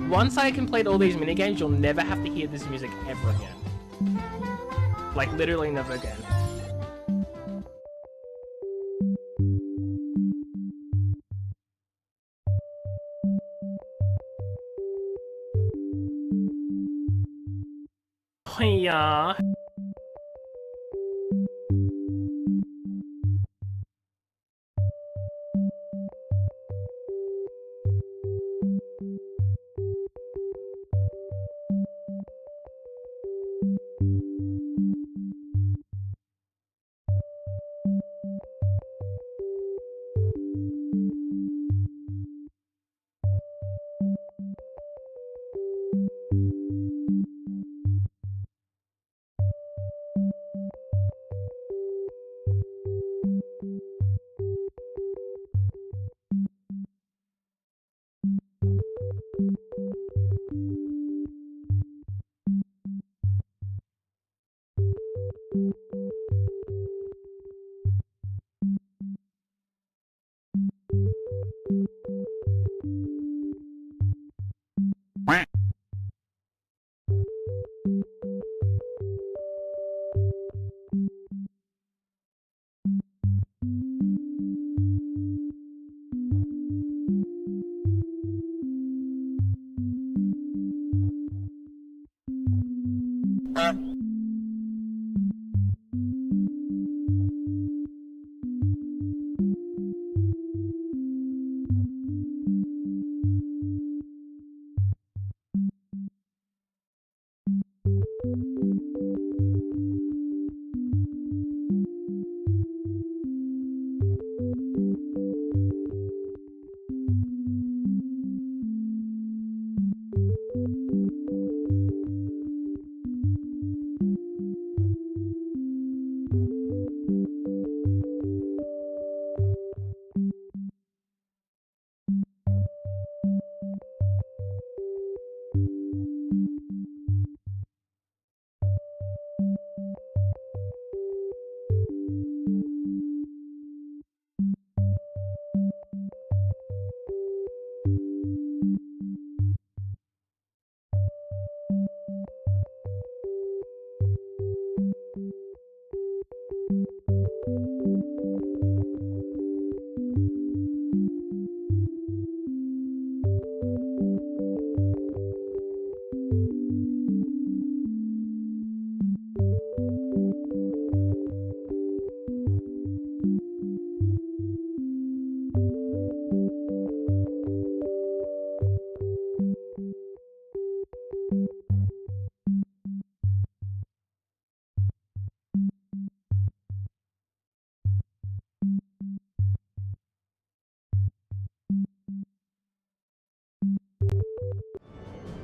Once I complete all these minigames, you'll never have to hear this music ever again. Like, literally never again. Oh, yeah.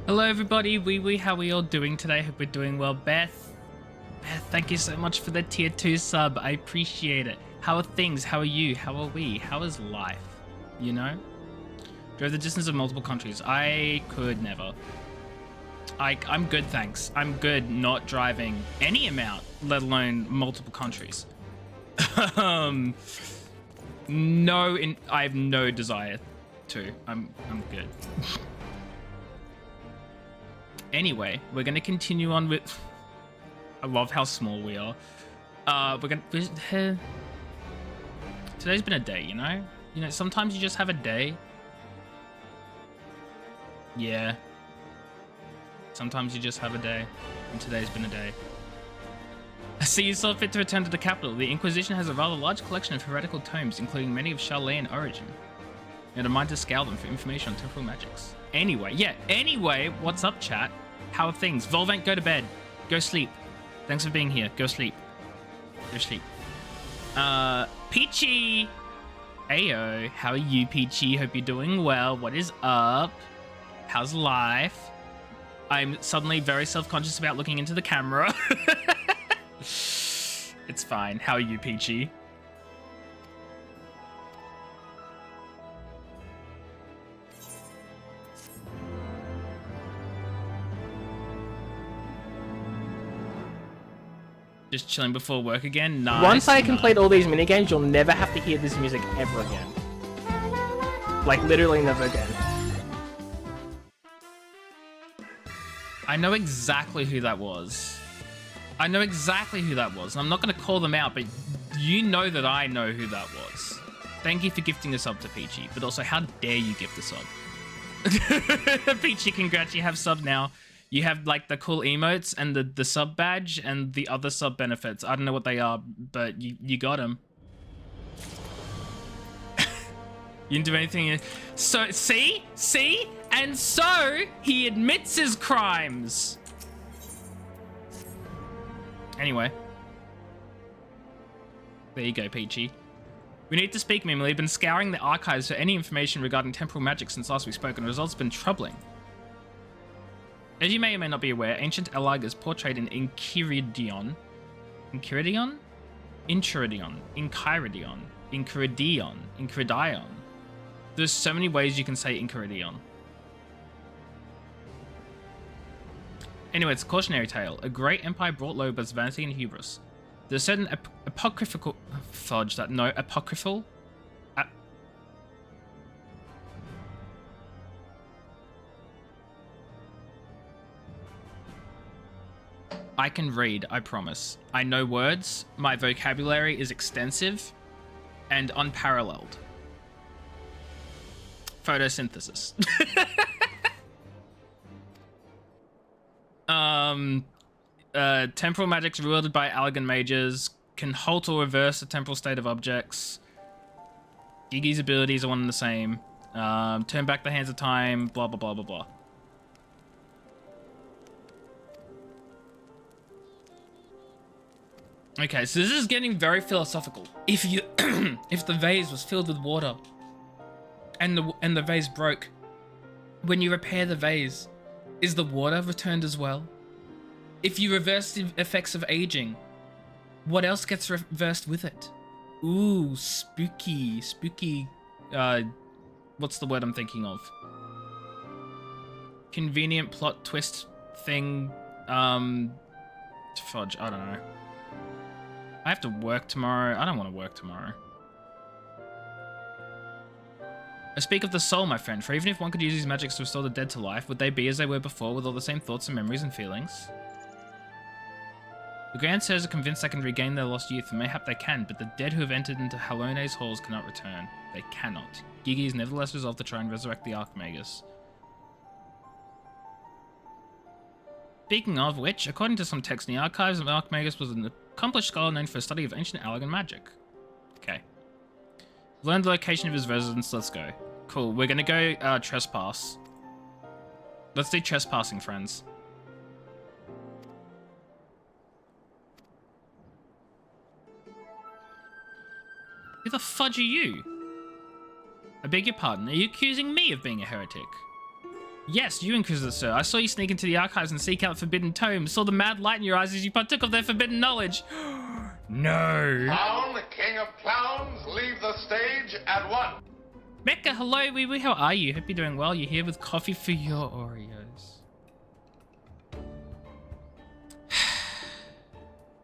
Hello everybody, wee how are we all doing today? Hope we're doing well. Beth, thank you so much for the tier 2 sub. I appreciate it. How are things? How are you? How are we? How is life? You know? Drove the distance of multiple countries. I could never. I'm good, thanks. I'm good not driving any amount, let alone multiple countries. No, I have no desire to. I'm good. Anyway, we're gonna continue on with. I love how small we are. Today's been a day, you know. You know, sometimes you just have a day. Yeah. Sometimes you just have a day, and today's been a day. I see you saw fit to return to the capital. The Inquisition has a rather large collection of heretical tomes, including many of Charlayan origin. You had a mind to scale them for information on temporal magics. Anyway, what's up, chat? How are things? Volvant, go to bed. Go sleep. Thanks for being here. Go sleep. Go sleep. Peachy! Ayo, how are you, Peachy? Hope you're doing well. What is up? How's life? I'm suddenly very self-conscious about looking into the camera. It's fine. How are you, Peachy? Just chilling before work again? Nice. Once I complete all these minigames, you'll never have to hear this music ever again. Like, literally never again. I know exactly who that was. I know exactly who that was. I'm not going to call them out, but you know that I know who that was. Thank you for gifting a sub to Peachy, but also how dare you gift a sub? Peachy, congrats, you have sub now. You have like the cool emotes and the sub badge and the other sub benefits. I don't know what they are, but you got them. You didn't do anything. So, see? And so, he admits his crimes. Anyway. There you go, Peachy. We need to speak, Mimily. Been scouring the archives for any information regarding temporal magic since last we spoke, and the results have been troubling. As you may or may not be aware, ancient Elag is portrayed in Enchiridion. Enchiridion? Enchiridion. Enchiridion. Enchiridion. Enchiridion. There's so many ways you can say Enchiridion. Anyway, it's a cautionary tale. A great empire brought low by its vanity and hubris. There's certain apocryphal... Fudge that. No, apocryphal? I can read, I promise. I know words, my vocabulary is extensive and unparalleled. Photosynthesis. Temporal magics wielded by Allegan mages can halt or reverse the temporal state of objects. Gigi's abilities are one and the same. Turn back the hands of time, blah, blah, blah, blah, blah. Okay, so this is getting very philosophical. If you, if the vase was filled with water, and the vase broke, when you repair the vase, is the water returned as well? If you reverse the effects of aging, what else gets reversed with it? Ooh, spooky. What's the word I'm thinking of? Convenient plot twist thing. Fudge. I don't know. I have to work tomorrow. I don't want to work tomorrow. I speak of the soul, my friend, for even if one could use these magics to restore the dead to life, would they be as they were before with all the same thoughts and memories and feelings? The Grand Sirs are convinced they can regain their lost youth, and mayhap they can, but the dead who have entered into Halone's halls cannot return. They cannot. Gigi is nevertheless resolved to try and resurrect the Archmagus. Speaking of which, according to some texts in the archives, the Archmagus was an accomplished scholar known for a study of ancient Allegan magic. Okay. Learned the location of his residence, let's go. Cool, we're gonna go trespass. Let's do trespassing, friends. Who the fudge are you? I beg your pardon, are you accusing me of being a heretic? Yes, you, Inquisitor Sir. I saw you sneak into the archives and seek out forbidden tomes. Saw the mad light in your eyes as you partook of their forbidden knowledge. No. Clown, the king of clowns, leave the stage at once. Mecca, hello, wee wee. How are you? Hope you're doing well. You're here with coffee for your Oreos.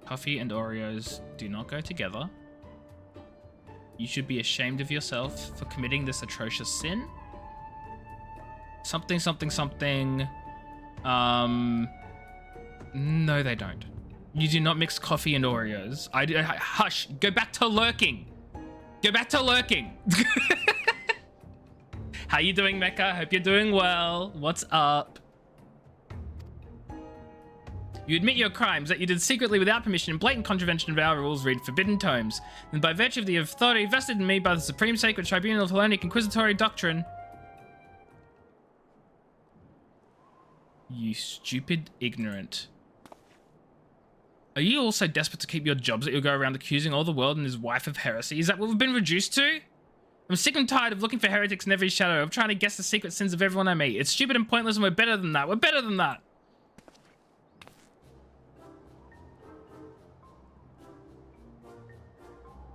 Coffee and Oreos do not go together. You should be ashamed of yourself for committing this atrocious sin. Something. No, they don't. You do not mix coffee and Oreos. Hush. Go back to lurking. Go back to lurking. How you doing, Mecca? Hope you're doing well. What's up? You admit your crimes that you did secretly without permission in blatant contravention of our rules, read forbidden tomes. And by virtue of the authority vested in me by the Supreme Sacred Tribunal of Hellenic Inquisitory Doctrine. You stupid ignorant. Are you also desperate to keep your jobs that you'll go around accusing all the world and his wife of heresy? Is that what we've been reduced to? I'm sick and tired of looking for heretics in every shadow, of trying to guess the secret sins of everyone I meet. It's stupid and pointless, and we're better than that. We're better than that.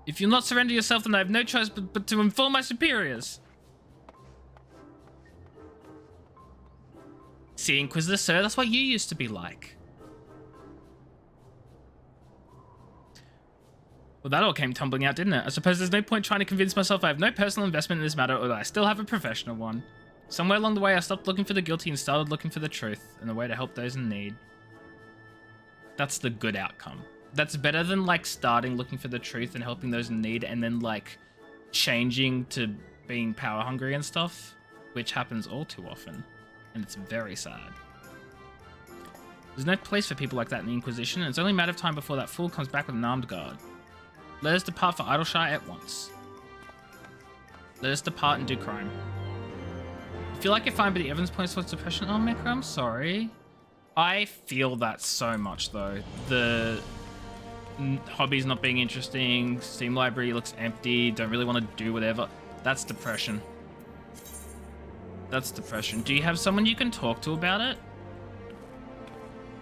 If you'll not surrender yourself, then I have no choice but to inform my superiors. See, Inquisitor, sir, that's what you used to be like. Well, that all came tumbling out, didn't it? I suppose there's no point trying to convince myself I have no personal investment in this matter, or that I still have a professional one. Somewhere along the way, I stopped looking for the guilty and started looking for the truth, and the way to help those in need. That's the good outcome. That's better than, like, starting looking for the truth and helping those in need, and then, like, changing to being power hungry and stuff, which happens all too often, and it's very sad. There's no place for people like that in the Inquisition, and it's only a matter of time before that fool comes back with an armed guard. Let us depart for Idleshire at once. Let us depart and do crime. I feel like you're fine, but the evidence points towards depression. Oh, Mecca, I'm sorry. I feel that so much, though. The hobbies not being interesting, Steam library looks empty, don't really want to do whatever. That's depression. That's depression. Do you have someone you can talk to about it?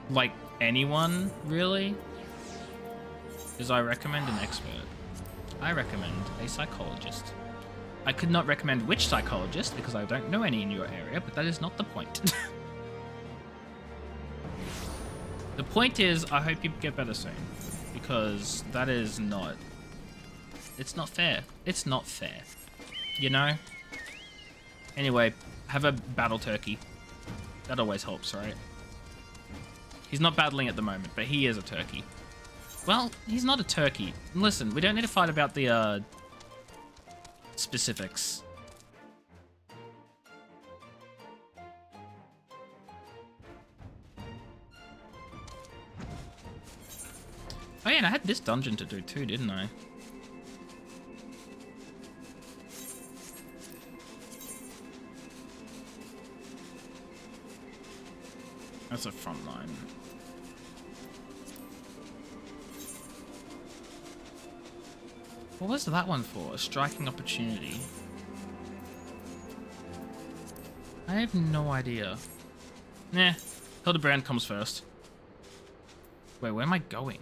Like, anyone, really? Because I recommend an expert. I recommend a psychologist. I could not recommend which psychologist because I don't know any in your area, but that is not the point. The point is, I hope you get better soon, because that is not... It's not fair. It's not fair. You know? Anyway, have a battle turkey. That always helps, right? He's not battling at the moment, but he is a turkey. Well, he's not a turkey. Listen, we don't need to fight about the, specifics. Oh yeah, and I had this dungeon to do too, didn't I? That's a front line. What was that one for? A striking opportunity. I have no idea. Nah, Hildebrand comes first. Wait, where am I going?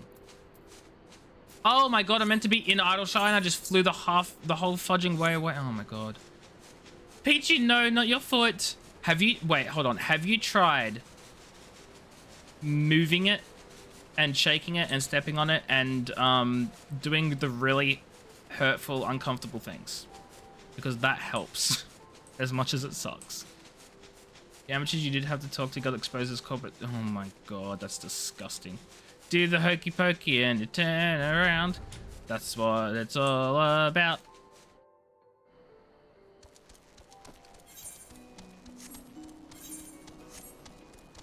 Oh my god, I meant to be in Idleshire and I just flew the whole fudging way away. Oh my god. Peachy, no, not your foot. Have you, wait, hold on. Have you tried moving it and shaking it and stepping on it and doing the really hurtful, uncomfortable things? Because that helps as much as it sucks. The amateurs you did have to talk to got exposed as corporate. Oh my god, that's disgusting. Do the hokey pokey and you turn around. That's what it's all about.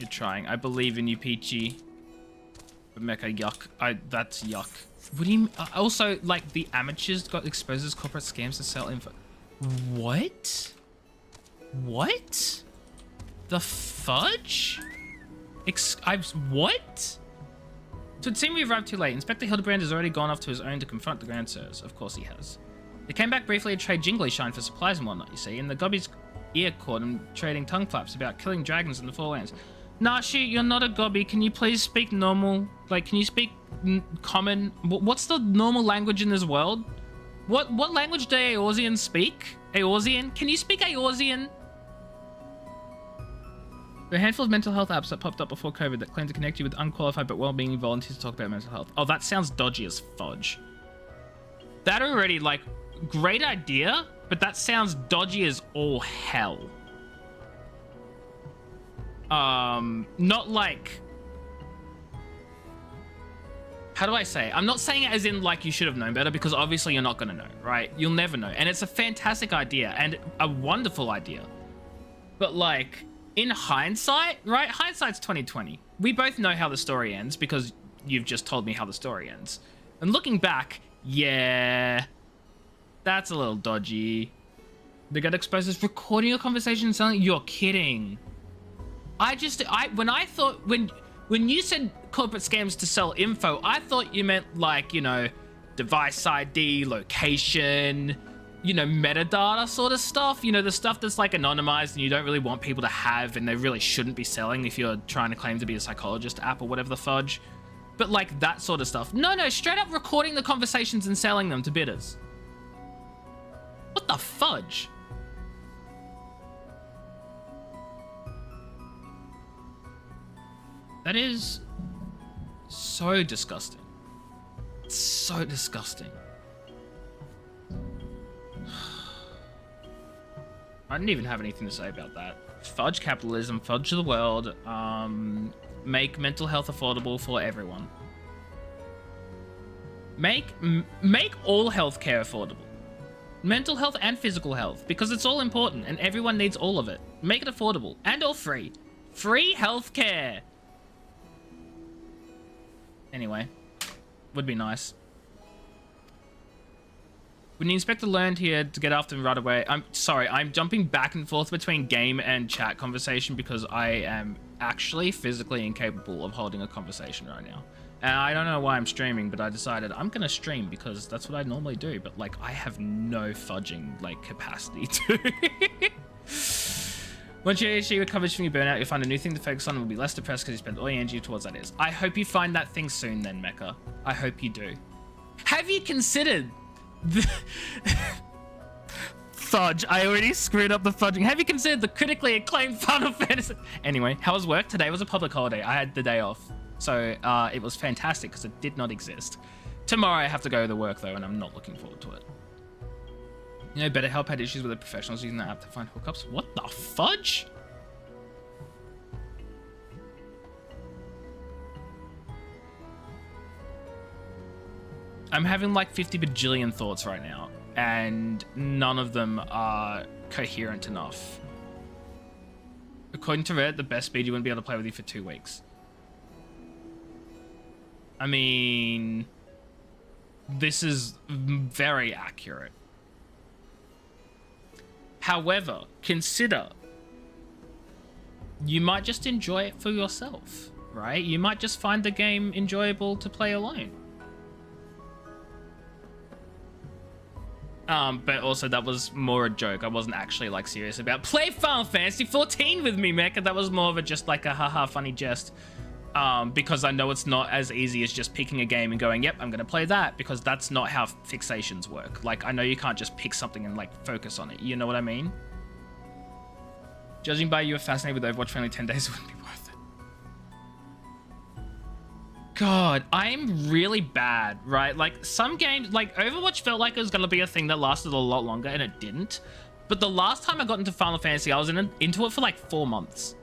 You're trying. I believe in you, Peachy. But Mecha, yuck. That's yuck. What do you mean? Also, like, the amateurs got exposed as corporate scams to sell info. What? What? The fudge? What? So it seemed we arrived too late. Inspector Hildebrand has already gone off to his own to confront the Grand Sirs. Of course he has. They came back briefly to trade Jingly Shine for supplies and whatnot, you see, and the Gobby's ear caught him trading tongue flaps about killing dragons in the Four Lands. Nah, shoot, you're not a Gobby. Can you please speak normal? Like, can you speak common? What's the normal language in this world? What language do Eorzeans speak? Eorzean? Can you speak Eorzean? There are a handful of mental health apps that popped up before COVID that claim to connect you with unqualified but well-meaning volunteers to talk about mental health. Oh, that sounds dodgy as fudge. That already, like, great idea, but that sounds dodgy as all hell. Not like... How do I say? I'm not saying it as in, like, you should have known better, because obviously you're not going to know, right? You'll never know. And it's a fantastic idea, and a wonderful idea. But, like... in hindsight, right? Hindsight's 20/20. We both know how the story ends because you've just told me how the story ends. And looking back, yeah, that's a little dodgy. They got exposed as recording a conversation and saying, you're kidding. When When you said corporate scams to sell info, I thought you meant like, you know, device ID, location, you know, metadata sort of stuff. You know, the stuff that's like anonymized and you don't really want people to have and they really shouldn't be selling if you're trying to claim to be a psychologist app or whatever the fudge. But like that sort of stuff. No, straight up recording the conversations and selling them to bidders. What the fudge? That is so disgusting. It's so disgusting. I didn't even have anything to say about that. Fudge capitalism, fudge the world, make mental health affordable for everyone. Make all healthcare affordable. Mental health and physical health, because it's all important and everyone needs all of it. Make it affordable and or free. Free healthcare. Anyway, would be nice. When the inspector learned here to get after him right away, I'm sorry, I'm jumping back and forth between game and chat conversation because I am actually physically incapable of holding a conversation right now. And I don't know why I'm streaming, but I decided I'm gonna stream because that's what I normally do. But like, I have no fudging like capacity to. Once your issue recovers from your burnout, you'll find a new thing to focus on and will be less depressed because you spend all your energy towards that is. I hope you find that thing soon then, Mecha. I hope you do. Have you considered the... Fudge, I already screwed up the fudging. Have you considered the critically acclaimed Final Fantasy? Anyway, how was work? Today was a public holiday. I had the day off. So it was fantastic because it did not exist. Tomorrow I have to go to work though, and I'm not looking forward to it. You know, BetterHelp had issues with the professionals using the app to find hookups. What the fudge? I'm having like 50 bajillion thoughts right now, and none of them are coherent enough. According to Reddit, the best speed you wouldn't be able to play with you for 2 weeks. I mean, this is very accurate. However, consider you might just enjoy it for yourself, right? You might just find the game enjoyable to play alone. But also that was more a joke. I wasn't actually like serious about play Final Fantasy 14 with me, Mecha. That was more of a just like a haha funny jest. Because I know it's not as easy as just picking a game and going, yep, I'm gonna play that, because that's not how fixations work. Like, I know you can't just pick something and like focus on it. You know what I mean? Judging by you were fascinated with Overwatch for only 10 days, it wouldn't be worth it. God, I'm really bad, right? Like, some games, like Overwatch felt like it was gonna be a thing that lasted a lot longer, and it didn't. But the last time I got into Final Fantasy, I was into it for like 4 months.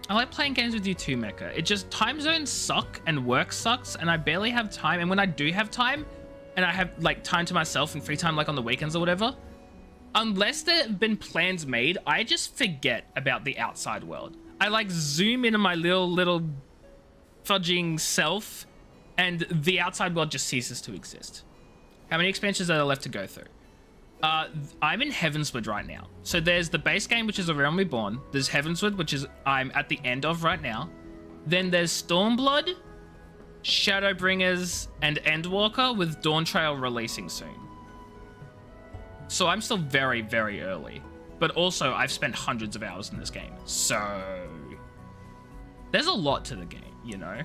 I like playing games with you too, Mecha. It just, time zones suck and work sucks, and I barely have time. And when I do have time, and I have like time to myself and free time like on the weekends or whatever, unless there have been plans made, I just forget about the outside world. I like zoom into my little fudging self, and the outside world just ceases to exist. How many expansions are there left to go through? I'm in Heavensward right now. So there's the base game, which is A Realm Reborn. There's Heavensward, which is I'm at the end of right now. Then there's Stormblood, Shadowbringers, and Endwalker, with Dawn Trail releasing soon. So I'm still very, very early. But also, I've spent hundreds of hours in this game. So there's a lot to the game, you know?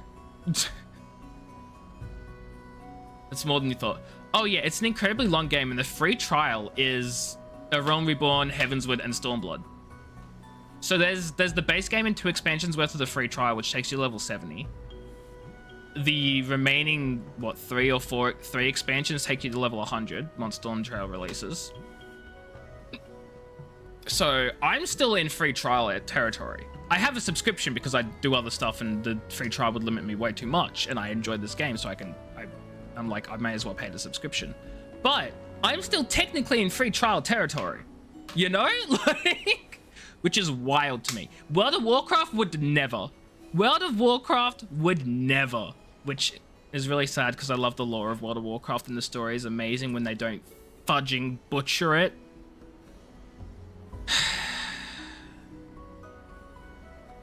It's more than you thought. Oh yeah, it's an incredibly long game, and the free trial is A Realm Reborn, Heavensward, and Stormblood. So there's the base game and 2 expansions worth of the free trial, which takes you to level 70. The remaining, what, 3 expansions take you to level 100 once Dawn Trail releases. So I'm still in free trial territory. I have a subscription because I do other stuff, and the free trial would limit me way too much, and I enjoyed this game, so I'm like, I may as well pay the subscription. But I'm still technically in free trial territory, you know? Like, which is wild to me. World of Warcraft would never. World of Warcraft would never, which is really sad because I love the lore of World of Warcraft, and the story is amazing when they don't fudging butcher it.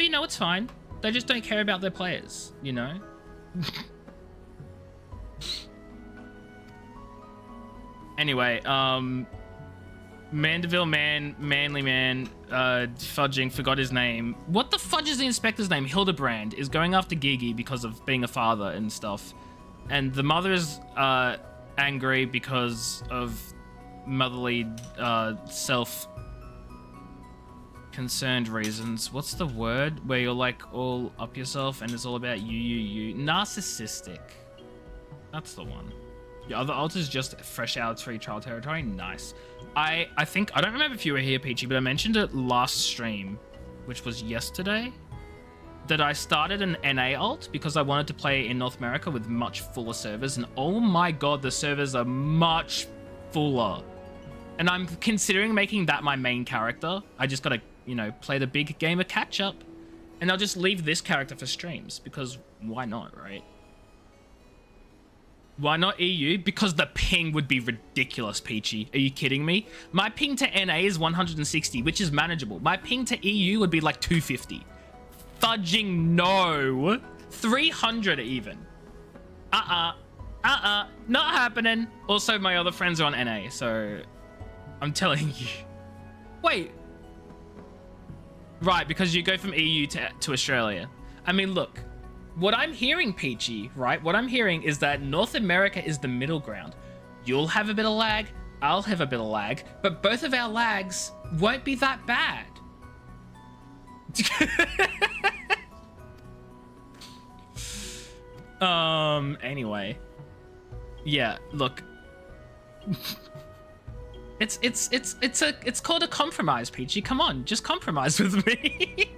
But you know, it's fine. They just don't care about their players, you know? Anyway, Manderville man, manly man, fudging, forgot his name. What the fudge is the inspector's name? Hildebrand is going after Gigi because of being a father and stuff. And the mother is angry because of motherly self-concerned reasons. What's the word where you're like all up yourself and it's all about you? Narcissistic. That's the one. The other alt is just fresh out of free trial territory. Nice. I think, I don't remember if you were here, Peachy, but I mentioned it last stream, which was yesterday, that I started an NA alt because I wanted to play in North America with much fuller servers, and oh my god, the servers are much fuller. And I'm considering making that my main character. I just gotta, you know, play the big game of catch up, and I'll just leave this character for streams because why not, right? Why not EU? Because the ping would be ridiculous, Peachy. Are you kidding me? My ping to NA is 160, which is manageable. My ping to EU would be like 250. Fudging no. 300 even. Not happening. Also, my other friends are on NA, so I'm telling you. Wait. Right, because you go from EU to Australia. I mean, look. What I'm hearing, Peachy, right? What I'm hearing is that North America is the middle ground. You'll have a bit of lag, I'll have a bit of lag, but both of our lags won't be that bad. Anyway. Yeah, look. It's called a compromise, Peachy. Come on, just compromise with me.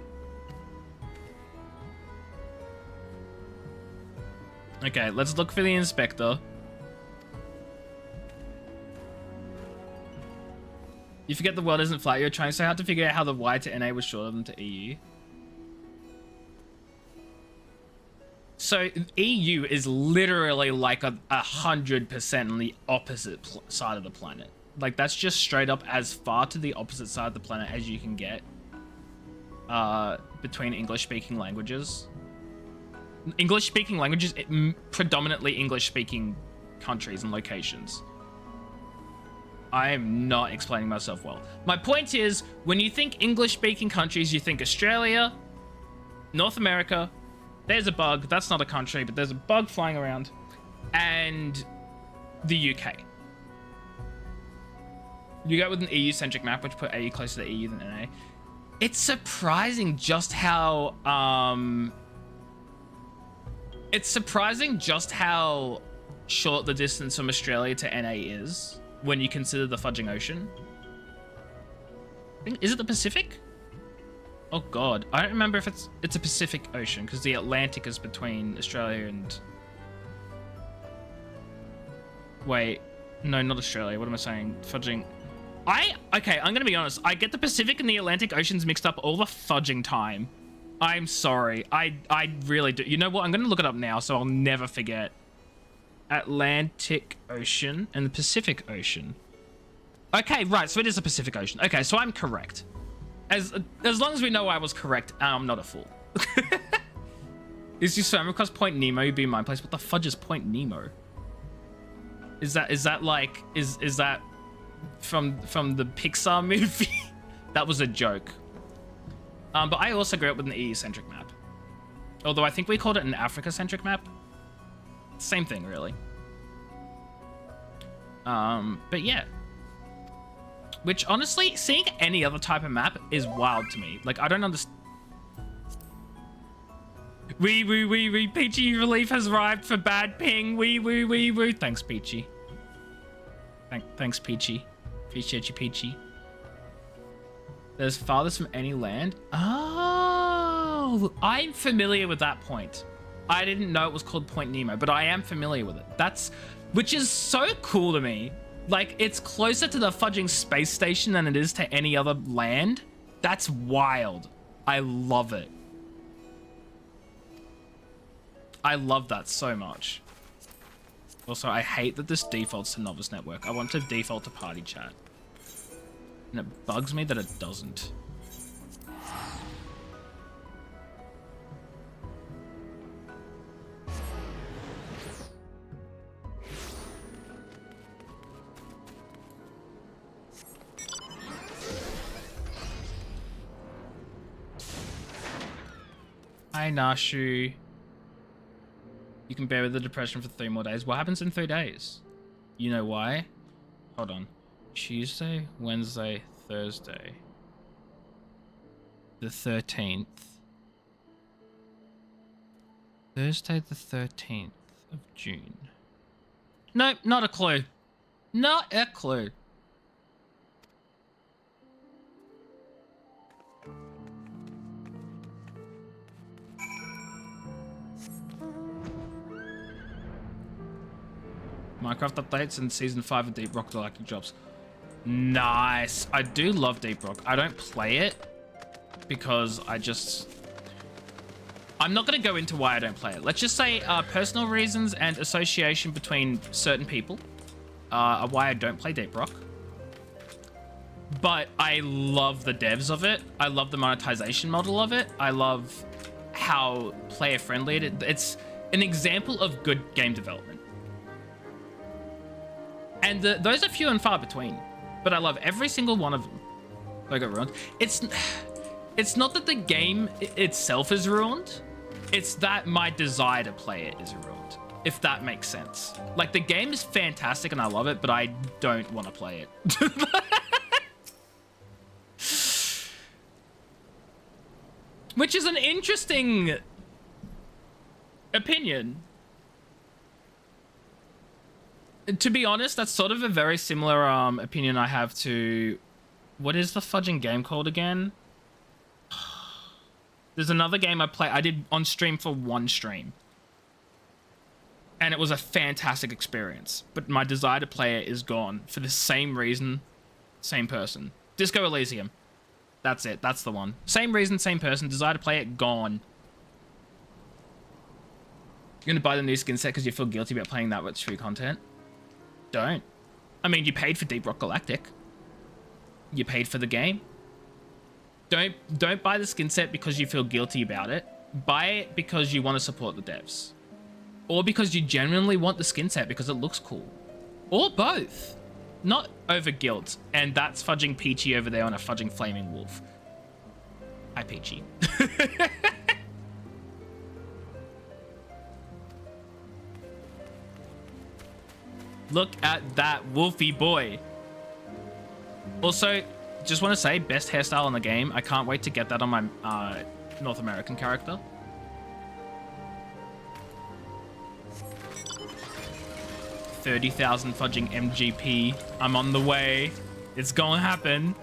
Okay, let's look for the inspector. You forget the world isn't flat. You're trying so hard to figure out how the Y to NA was shorter than to EU. So EU is literally like 100% on the opposite side of the planet. Like that's just straight up as far to the opposite side of the planet as you can get between English-speaking languages. English-speaking languages, predominantly English-speaking countries and locations. I am not explaining myself well. My point is, when you think English-speaking countries, you think Australia, North America, there's a bug, that's not a country, but there's a bug flying around, and the UK. You go with an EU-centric map, which put AU closer to EU than NA. It's surprising just how, it's surprising just how short the distance from Australia to NA is when you consider the fudging ocean. Is it the Pacific? Oh god, I don't remember if it's a Pacific Ocean because the Atlantic is between Australia and... Wait, no, not Australia. What am I saying? Fudging. Okay, I'm gonna be honest. I get the Pacific and the Atlantic Oceans mixed up all the fudging time. I'm sorry. I really do. You know what? I'm going to look it up now so I'll never forget. Atlantic Ocean and the Pacific Ocean. Okay, right. So it is the Pacific Ocean. Okay, so I'm correct. As long as we know I was correct, I'm not a fool. Is your swim across Point Nemo be my place? What the fudge is Point Nemo? Is that like is that from the Pixar movie? That was a joke. But I also grew up with an EU-centric map. Although I think we called it an Africa-centric map. Same thing, really. But yeah. Which, honestly, seeing any other type of map is wild to me. Like, I don't understand. Peachy relief has arrived for bad ping. Thanks, Peachy. Thanks, Peachy. Appreciate you, Peachy. There's farthest from any land. Oh, I'm familiar with that point. I didn't know it was called Point Nemo, but I am familiar with it. Which is so cool to me. Like, it's closer to the fudging space station than it is to any other land. That's wild. I love it. I love that so much. Also, I hate that this defaults to Novice Network. I want to default to Party Chat. And it bugs me that it doesn't. Hi, Nashu. You can bear with the depression for 3 more days. What happens in 3 days? You know why? Hold on. Tuesday, Wednesday, Thursday. The 13th. Thursday the 13th of June. Nope, not a clue. Not a clue. Minecraft updates and Season 5 of Deep Rock Galactic drops. Nice. I do love Deep Rock. I don't play it because I'm not going to go into why I don't play it. Let's just say personal reasons and association between certain people are why I don't play Deep Rock. But I love the devs of it. I love the monetization model of it. I love how player friendly it is. It's an example of good game development. And those are few and far between. But I love every single one of them. I got ruined. It's not that the game itself is ruined. It's that my desire to play it is ruined. If that makes sense. Like, the game is fantastic and I love it, but I don't want to play it. Which is an interesting opinion. To be honest, that's sort of a very similar opinion I have to... What is the fudging game called again? There's another game I did on stream for 1 stream. And it was a fantastic experience. But my desire to play it is gone for the same reason, same person. Disco Elysium. That's it. That's the one. Same reason, same person. Desire to play it, gone. You're going to buy the new skin set because you feel guilty about playing that much free content? Don't. I mean, you paid for Deep Rock Galactic. You paid for the game. Don't buy the skin set because you feel guilty about it. Buy it because you want to support the devs. Or because you genuinely want the skin set because it looks cool. Or both. Not over guilt. And that's fudging Peachy over there on a fudging flaming wolf. Hi, Peachy. Look at that wolfy boy. Also, just want to say, best hairstyle in the game. I can't wait to get that on my North American character. $30,000 fudging MGP. I'm on the way. It's gonna happen.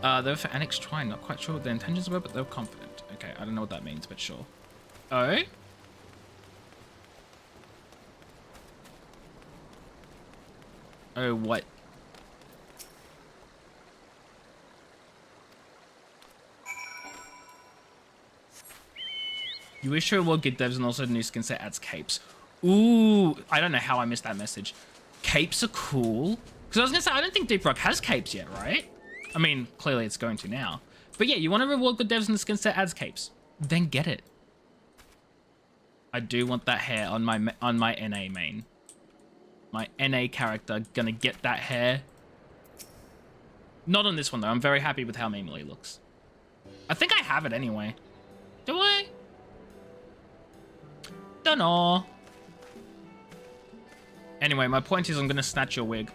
They're for Annex Trine. Not quite sure what their intentions were, but they're confident. Okay, I don't know what that means, but sure. Oh? Oh, what? You wish to reward good devs and also the new skin set adds capes. Ooh, I don't know how I missed that message. Capes are cool. Because I was going to say, I don't think Deep Rock has capes yet, right? I mean, clearly it's going to now. But yeah, you want to reward good devs and the skin set adds capes. Then get it. I do want that hair on my NA main. My NA character gonna get that hair. Not on this one though. I'm very happy with how Mimily looks. I think I have it anyway. Do I? Dunno. Anyway, my point is I'm gonna snatch your wig.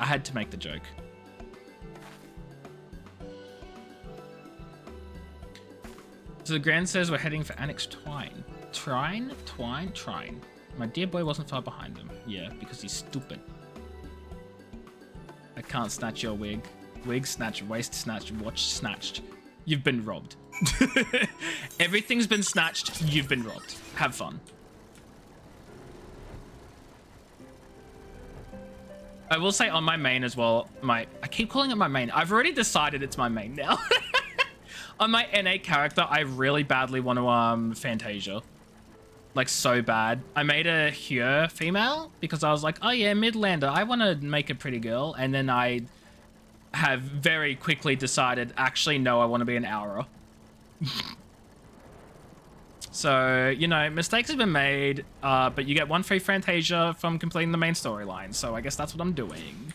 I had to make the joke. So the Grand says we're heading for Annex Twine. Trine? My dear boy wasn't far behind him. Yeah, because he's stupid. I can't snatch your wig. Wig snatched, waist snatched, watch snatched. You've been robbed. Everything's been snatched. You've been robbed. Have fun. I will say on my main as well, I keep calling it my main. I've already decided it's my main now. On my NA character, I really badly want to Fantasia. Like, so bad. I made a Hyur female because I was like, oh yeah, Midlander, I want to make a pretty girl. And then I have very quickly decided, actually, no, I want to be an Aura. So, you know, mistakes have been made, but you get 1 free Fantasia from completing the main storyline. So I guess that's what I'm doing.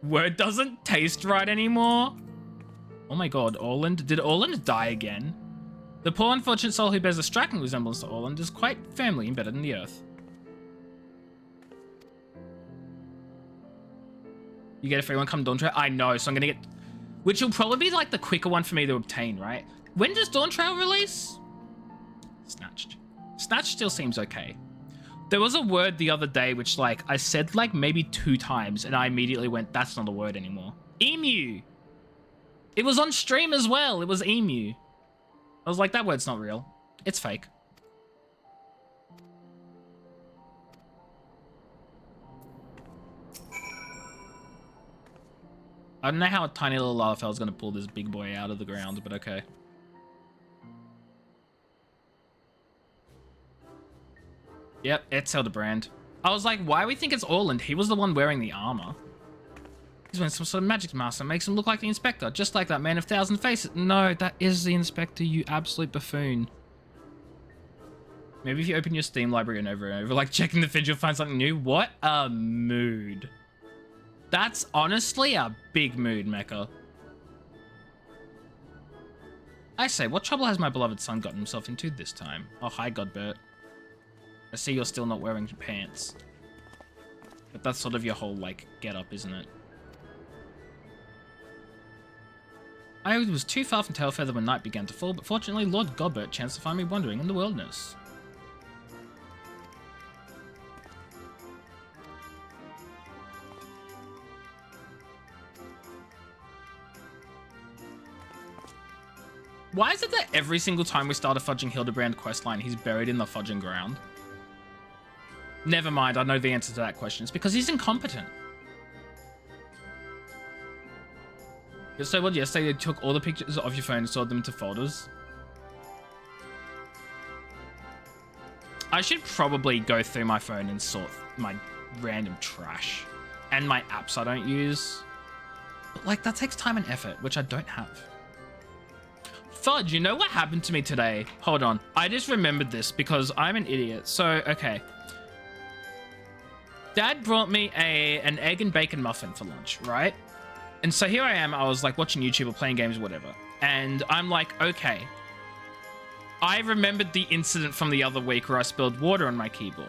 Word doesn't taste right anymore. Oh my god, Orland. Did Orland die again? The poor unfortunate soul who bears a striking resemblance to Orland is quite firmly embedded in the earth. You get a free one come Dawn Trail? I know, so I'm gonna get... Which will probably be like the quicker one for me to obtain, right? When does Dawn Trail release? Snatched. Snatched still seems okay. There was a word the other day which, like, I said, like, maybe 2 times, and I immediately went, that's not a word anymore. Emu! It was on stream as well. It was emu. I was like, that word's not real. It's fake. I don't know how a tiny little Larafel is going to pull this big boy out of the ground, but okay. Yep, it's Hildebrand. I was like, why do we think it's Orland? He was the one wearing the armor. He's wearing some sort of magic mask that makes him look like the Inspector, just like that man of 1,000 faces. No, that is the Inspector, you absolute buffoon. Maybe if you open your Steam library and over, like checking the feed, you'll find something new. What a mood. That's honestly a big mood, Mecha. I say, what trouble has my beloved son gotten himself into this time? Oh, hi, Godbert. I see you're still not wearing pants. But that's sort of your whole, like, get-up, isn't it? I was too far from Tailfeather when night began to fall, but fortunately Lord Godbert chanced to find me wandering in the wilderness. Why is it that every single time we start a Fudging Hildebrand questline, he's buried in the fudging ground? Never mind, I know the answer to that question. It's because he's incompetent. So what, yesterday they took all the pictures of your phone and stored them into folders? I should probably go through my phone and sort my random trash. And my apps I don't use. But like, that takes time and effort, which I don't have. Fudge, you know what happened to me today? Hold on. I just remembered this because I'm an idiot. So, okay. Dad brought me an egg and bacon muffin for lunch, right? And so here I am. I was like watching YouTube or playing games or whatever. And I'm like, okay. I remembered the incident from the other week where I spilled water on my keyboard.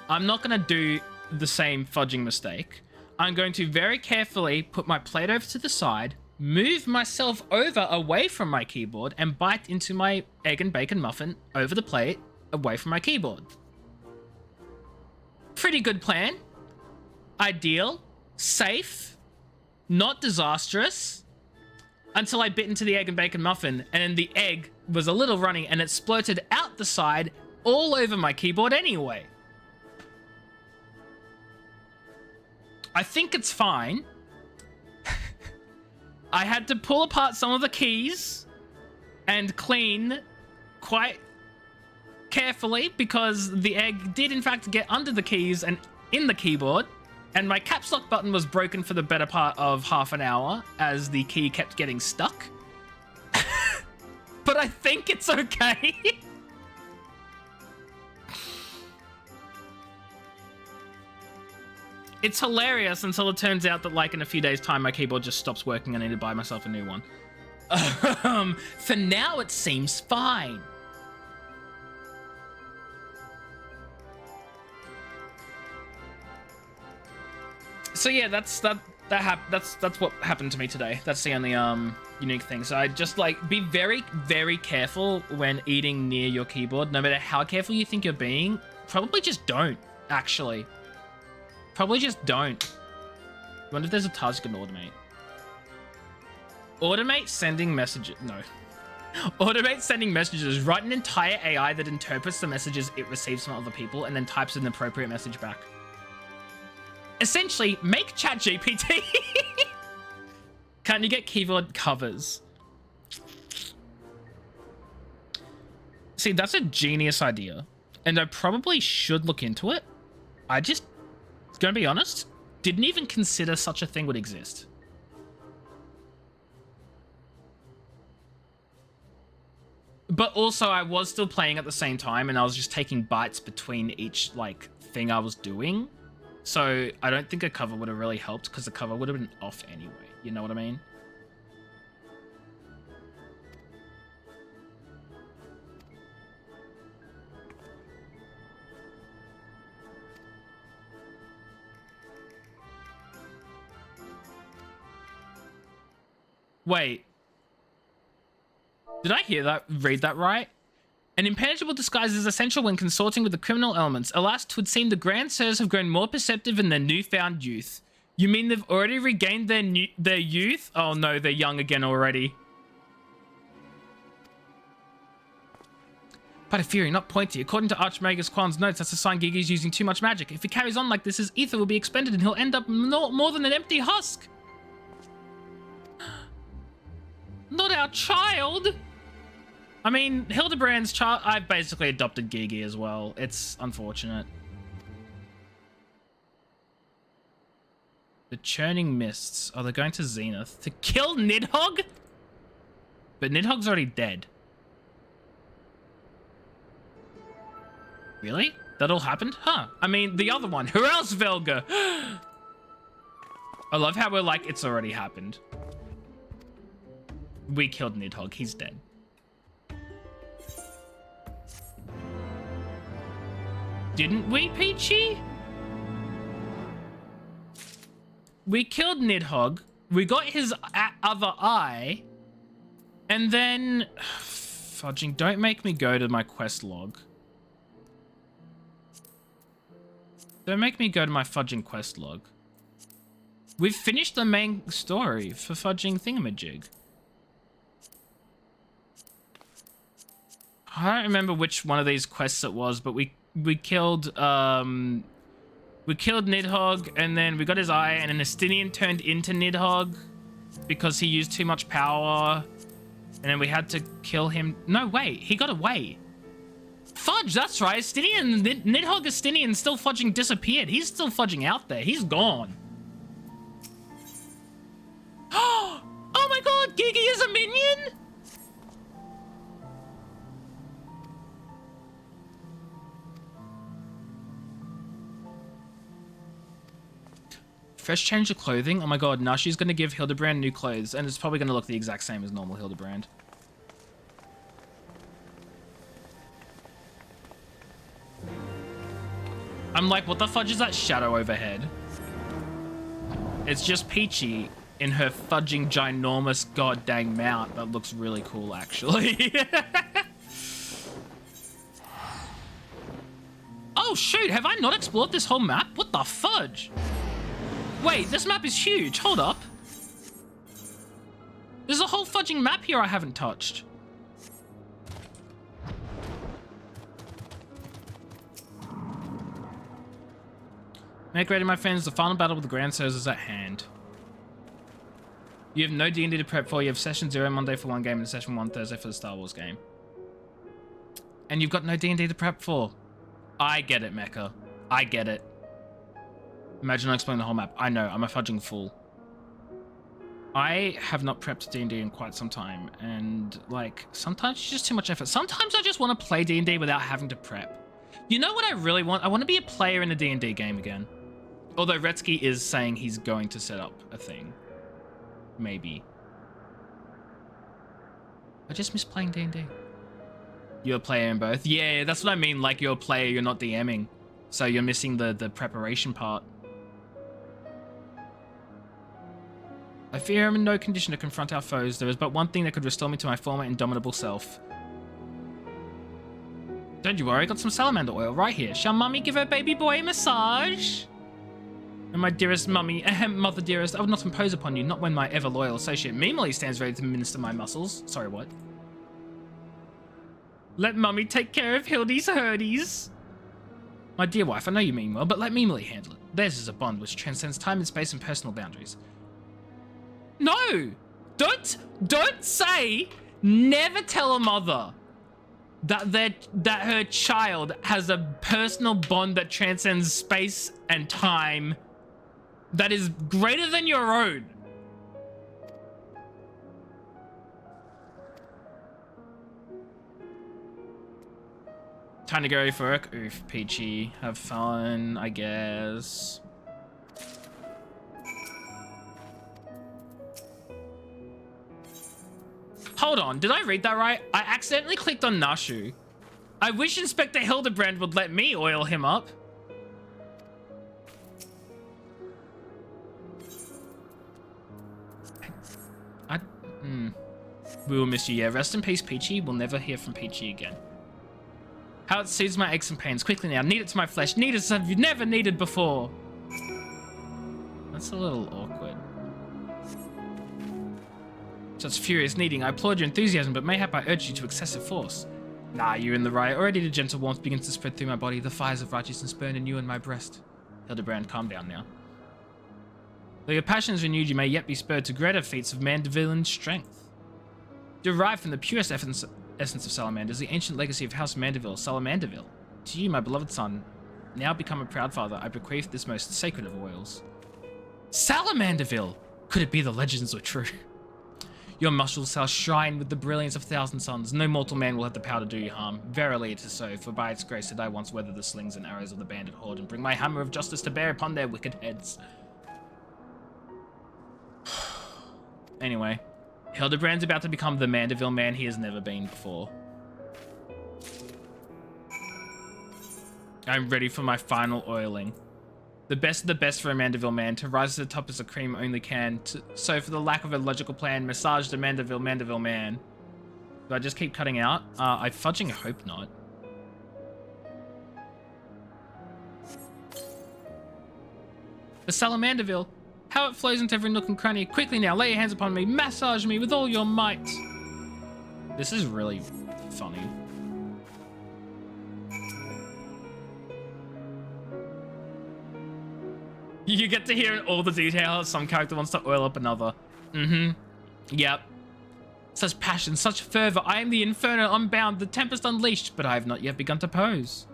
I'm not going to do the same fudging mistake. I'm going to very carefully put my plate over to the side, move myself over away from my keyboard, and bite into my egg and bacon muffin over the plate, away from my keyboard. Pretty good plan. Ideal. Safe. Not disastrous. Until I bit into the egg and bacon muffin, and then the egg was a little runny, and it splurted out the side all over my keyboard anyway. I think it's fine. I had to pull apart some of the keys and clean quite carefully because the egg did in fact get under the keys and in the keyboard, and my caps lock button was broken for the better part of half an hour as the key kept getting stuck. But I think it's okay. It's hilarious until it turns out that, like, in a few days' time, my keyboard just stops working and I need to buy myself a new one. For now, it seems fine. So yeah, that's what happened to me today. That's the only unique thing. So I just like be very, very careful when eating near your keyboard. No matter how careful you think you're being, probably just don't. Actually. Probably just don't. I wonder if there's a task you can automate. Automate sending messages. No. Automate sending messages. Write an entire AI that interprets the messages it receives from other people and then types an appropriate message back. Essentially, make ChatGPT. Can't you get keyboard covers? See, that's a genius idea. And I probably should look into it. I just... Gonna be honest, didn't even consider such a thing would exist. But also I was still playing at the same time and I was just taking bites between each like thing I was doing. So I don't think a cover would have really helped because the cover would have been off anyway. You know what I mean? Wait. Did I read that right? An impenetrable disguise is essential when consorting with the criminal elements. Alas, 'twould seem the Grand Sirs have grown more perceptive in their newfound youth. You mean they've already regained their youth? Oh no, they're young again already. But a fury, not pointy. According to Archmagus Quan's notes, that's a sign Gigi's using too much magic. If he carries on like this, his ether will be expended and he'll end up more than an empty husk. Not our child! I mean, Hildebrand's child... I've basically adopted Gigi as well. It's unfortunate. The Churning Mists. Oh, they're going to Zenith. To kill Nidhogg? But Nidhogg's already dead. Really? That all happened? Huh. I mean, the other one. Who else, Velga? I love how we're like, it's already happened. We killed Nidhogg. He's dead. Didn't we, Peachy? We killed Nidhogg. We got his other eye. And then... Fudging, don't make me go to my quest log. Don't make me go to my fudging quest log. We've finished the main story for fudging thingamajig. I don't remember which one of these quests it was, but we killed Nidhogg, and then we got his eye, and an Estinian turned into Nidhogg because he used too much power, and then we had to kill him. No, wait, he got away. Fudge, that's right. Nidhogg Estinian still fudging disappeared. He's still fudging out there. He's gone. Oh my god, Gigi is a minion? Fresh change of clothing? Oh my god, now she's going to give Hildebrand new clothes, and it's probably going to look the exact same as normal Hildebrand. I'm like, what the fudge is that shadow overhead? It's just Peachy in her fudging ginormous goddamn mount that looks really cool, actually. Oh shoot, have I not explored this whole map? What the fudge? Wait, this map is huge. Hold up. There's a whole fudging map here I haven't touched. Make ready, my friends. The final battle with the Grand Sirs is at hand. You have no D&D to prep for. You have session 0 Monday for one game and session 1 Thursday for the Star Wars game. And you've got no D&D to prep for. I get it, Mecha. I get it. Imagine I explain the whole map. I know, I'm a fudging fool. I have not prepped D&D in quite some time, and like, sometimes it's just too much effort. Sometimes I just want to play D&D without having to prep. You know what I really want? I want to be a player in a D&D game again. Although Retsky is saying he's going to set up a thing. Maybe. I just miss playing D&D. You're a player in both? Yeah, that's what I mean. Like, you're a player, you're not DMing. So you're missing the preparation part. I fear I'm in no condition to confront our foes. There is but one thing that could restore me to my former indomitable self. Don't you worry, I got some salamander oil right here. Shall mummy give her baby boy a massage? And my dearest mummy, mother dearest, I would not impose upon you, not when my ever-loyal associate Mimily stands ready to minister my muscles. Sorry, what? Let mummy take care of Hildy's hurdies. My dear wife, I know you mean well, but let Mimily handle it. Theirs is a bond which transcends time and space and personal boundaries. No! Don't say, never tell a mother that her child has a personal bond that transcends space and time that is greater than your own. Time to go for work. Oof, Peachy. Have fun, I guess. hold on. Did I read that right? I accidentally clicked on Nashu. I wish Inspector Hildebrand would let me oil him up. We will miss you. Yeah, rest in peace, Peachy. We'll never hear from Peachy again. How it soothes my aches and pains. Quickly now. Knead it to my flesh. Knead it as you've never kneaded before. That's a little awkward. Such furious kneading. I applaud your enthusiasm, but mayhap I urge you to excessive force. Nah, you're in the right. Already the gentle warmth begins to spread through my body. The fires of righteousness burn in you and my breast. Hildebrand, calm down now. Though your passion is renewed, you may yet be spurred to greater feats of Manderville strength. Derived from the purest essence of salamanders, the ancient legacy of House Manderville, Salamanderville. To you, my beloved son, now become a proud father, I bequeath this most sacred of oils. Salamanderville! Could it be the legends were true? Your muscles shall shine with the brilliance of 1,000 suns. No mortal man will have the power to do you harm. Verily it is so, for by its grace did I once weather the slings and arrows of the bandit horde and bring my hammer of justice to bear upon their wicked heads. Anyway, Hildebrand's about to become the Manderville man he has never been before. I'm ready for my final oiling. The best of the best for a Manderville man. To rise to the top as a cream only can. So for the lack of a logical plan, massage the Manderville man. Do I just keep cutting out? I fudging hope not. The Salamanderville. How it flows into every nook and cranny. Quickly now, lay your hands upon me. Massage me with all your might. This is really funny. You get to hear in all the details. Some character wants to oil up another. Yep. Such passion, such fervor. I am the inferno unbound, the tempest unleashed, but I have not yet begun to pose.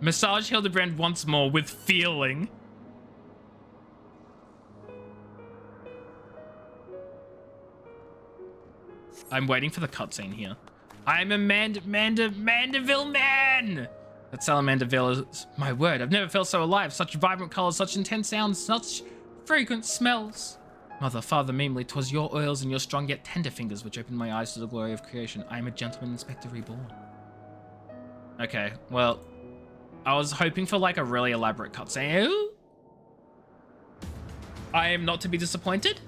Massage Hildebrand once more with feeling. I'm waiting for the cutscene here. I'm a Manderville man! That Salamanderville is my word. I've never felt so alive. Such vibrant colors, such intense sounds, such fragrant smells. Mother, father, meanly, 'twas your oils and your strong yet tender fingers which opened my eyes to the glory of creation. I am a gentleman inspector reborn. Okay, well, I was hoping for like a really elaborate cutscene. I am not to be disappointed.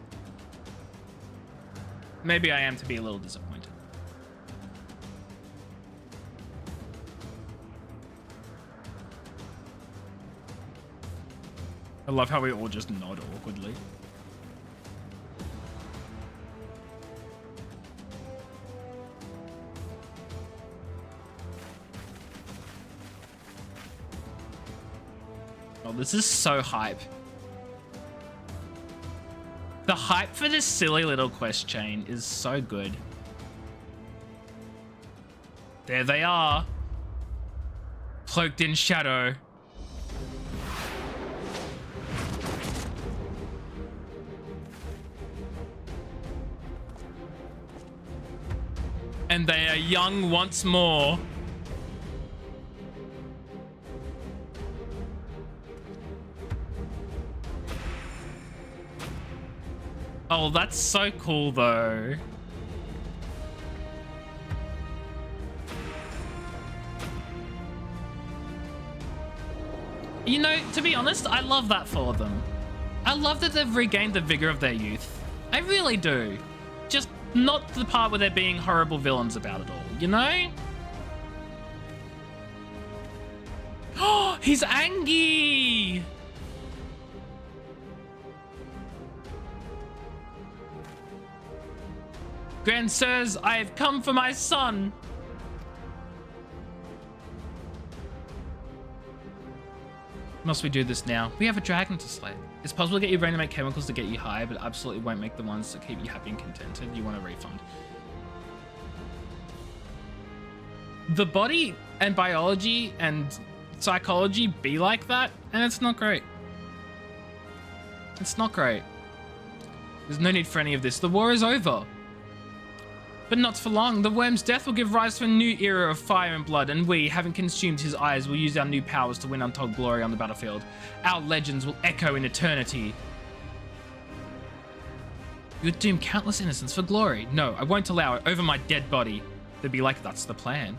Maybe I am to be a little disappointed. I love how we all just nod awkwardly. Oh, this is so hype. The hype for this silly little quest chain is so good. There they are. Cloaked in shadow. And they are young once more. Oh, that's so cool, though. You know, to be honest, I love that for them. I love that they've regained the vigor of their youth. I really do. Just not the part where they're being horrible villains about it all, you know? Oh, he's Angie! Grand sirs, I have come for my son. Must we do this now? We have a dragon to slay. It's possible to get your brain to make chemicals to get you high, but absolutely won't make the ones that keep you happy and contented. You want a refund. The body and biology and psychology be like that, and it's not great. It's not great. There's no need for any of this. The war is over. But not for long. The worm's death will give rise to a new era of fire and blood, and we, having consumed his eyes, will use our new powers to win untold glory on the battlefield. Our legends will echo in eternity. You would doom countless innocents for glory. No, I won't allow it over my dead body. They'd be like, that's the plan.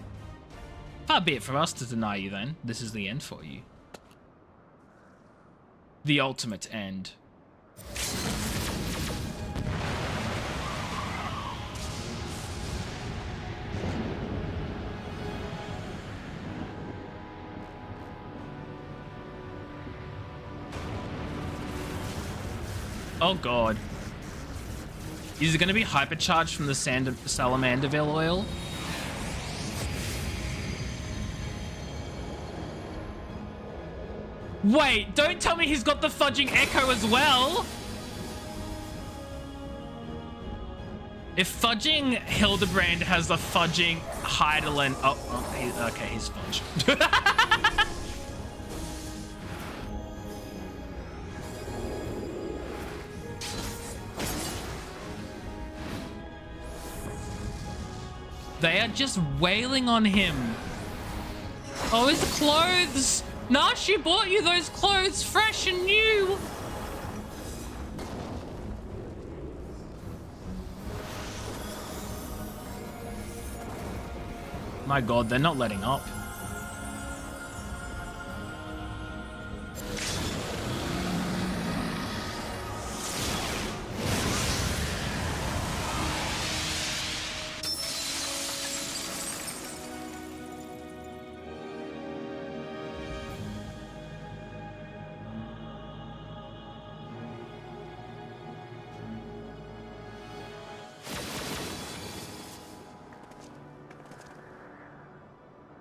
Far be it from us to deny you then. This is the end for you. The ultimate end. Oh god. Is it going to be hypercharged from the Salamanderville oil? Wait, don't tell me he's got the fudging echo as well! If fudging Hildebrand has the fudging Heidelin... Oh, okay, he's fudged. They are just wailing on him. Oh, his clothes! Nah, she bought you those clothes fresh and new! My god, they're not letting up.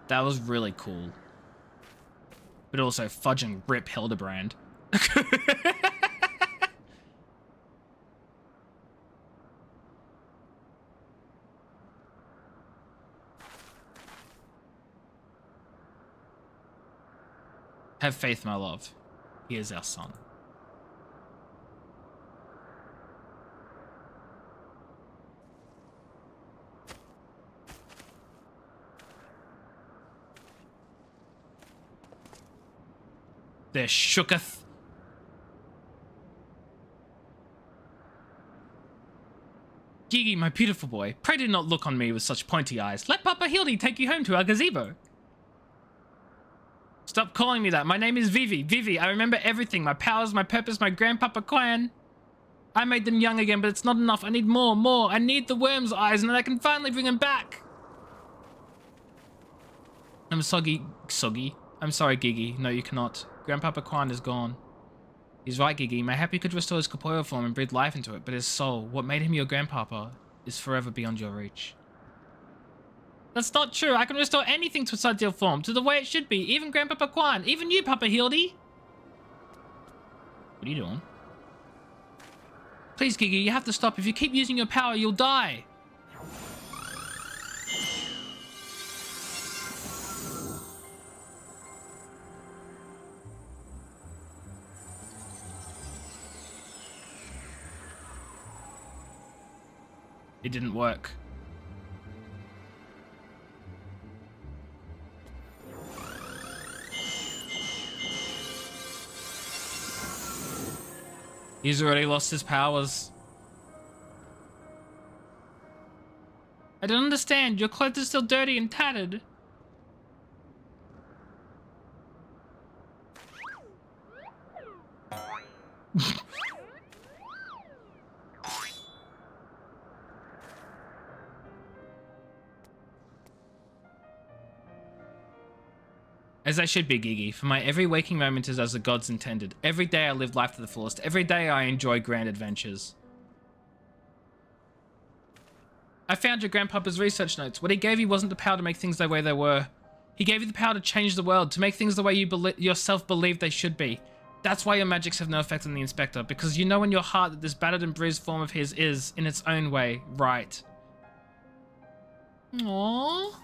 That was really cool. But also fudging rip Hildebrand. Have faith, my love. He is our son. There shooketh. Gigi, my beautiful boy, pray do not look on me with such pointy eyes. Let Papa Hildy take you home to our gazebo. Stop calling me that. My name is Vivi. Vivi, I remember everything. My powers, my purpose, my grandpapa clan. I made them young again, but it's not enough. I need more, more. I need the worm's eyes, and then I can finally bring them back. I'm soggy. I'm sorry, Gigi. No, you cannot. Grandpapa Kwan is gone. He's right, Gigi. Mayhap you could restore his corporeal form and breathe life into it, but his soul, what made him your grandpapa, is forever beyond your reach. That's not true. I can restore anything to its ideal form, to the way it should be. Even Grandpapa Kwan. Even you, Papa Hildy. What are you doing? Please, Gigi, you have to stop. If you keep using your power, you'll die. It didn't work. He's already lost his powers. I don't understand. Your clothes are still dirty and tattered. As I should be, Gigi, for my every waking moment is as the gods intended. Every day I live life to the fullest. Every day I enjoy grand adventures. I found your grandpapa's research notes. What he gave you wasn't the power to make things the way they were. He gave you the power to change the world, to make things the way you yourself believe they should be. That's why your magics have no effect on the Inspector, because you know in your heart that this battered and bruised form of his is, in its own way, right. Aww.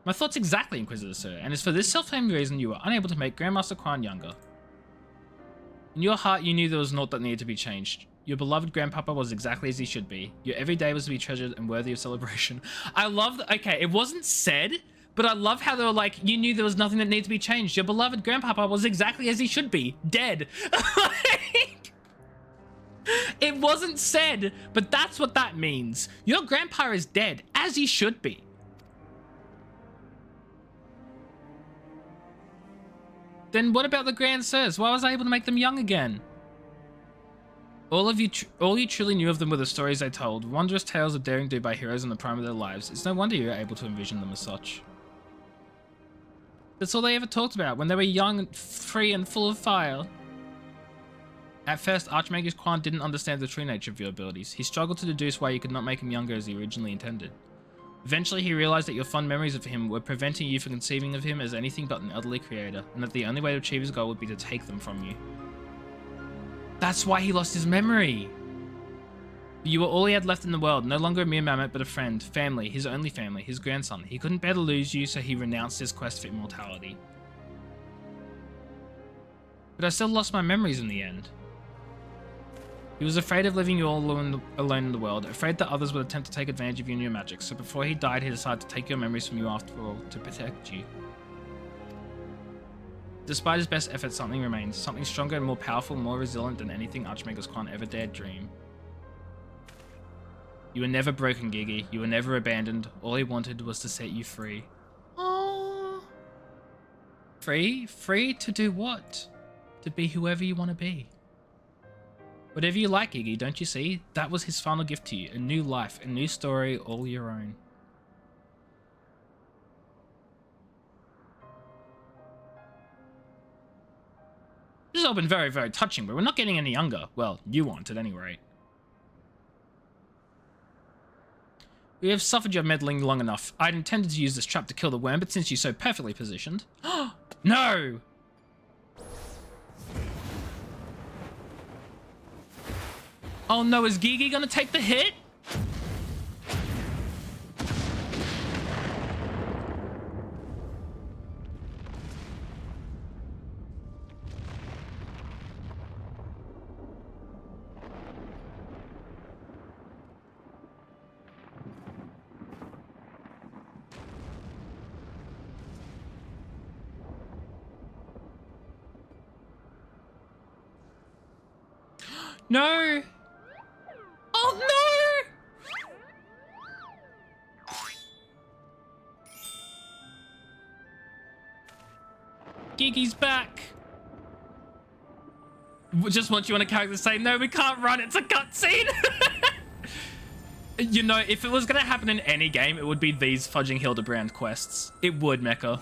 My thoughts exactly, Inquisitor Sir, and it's for this self-named reason you were unable to make Grandmaster Kwan younger. In your heart, you knew there was naught that needed to be changed. Your beloved grandpapa was exactly as he should be. Your every day was to be treasured and worthy of celebration. I love that. Okay, it wasn't said, But I love how they were like, you knew there was nothing that needed to be changed. Your beloved grandpapa was exactly as he should be, dead. Like, it wasn't said, but that's what that means. Your grandpa is dead, as he should be. Then what about the Grand Sirs? Why was I able to make them young again? All you truly knew of them were the stories they told, wondrous tales of daring do by heroes in the prime of their lives. It's no wonder you were able to envision them as such. That's all they ever talked about, when they were young, and free, and full of fire. At first, Archmagus Quan didn't understand the true nature of your abilities. He struggled to deduce why you could not make him younger as he originally intended. Eventually, he realized that your fond memories of him were preventing you from conceiving of him as anything but an elderly creator, and that the only way to achieve his goal would be to take them from you. That's why he lost his memory. You were all he had left in the world, no longer a mere mammoth, but a friend, family, his only family, his grandson. He couldn't bear to lose you, so he renounced his quest for immortality. But I still lost my memories in the end. He was afraid of leaving you all alone in the world, afraid that others would attempt to take advantage of you and your magic, so before he died, he decided to take your memories from you after all, to protect you. Despite his best efforts, something remains, something stronger and more powerful, more resilient than anything Archmagus Quan ever dared dream. You were never broken, Gigi. You were never abandoned. All he wanted was to set you free. Aww. Free? Free to do what? To be whoever you want to be. Whatever you like, Gigi, don't you see? That was his final gift to you. A new life, a new story, all your own. This has all been very, very touching, but we're not getting any younger. Well, you aren't at any rate. We have suffered your meddling long enough. I'd intended to use this trap to kill the worm, but since you're so perfectly positioned... No! Oh no, is Gigi gonna take the hit? No! Oh no! Gigi's back. Just want you on a character to say, no, we can't run, it's a cutscene. You know, if it was gonna happen in any game, it would be these fudging Hildebrand quests. It would, Mecha.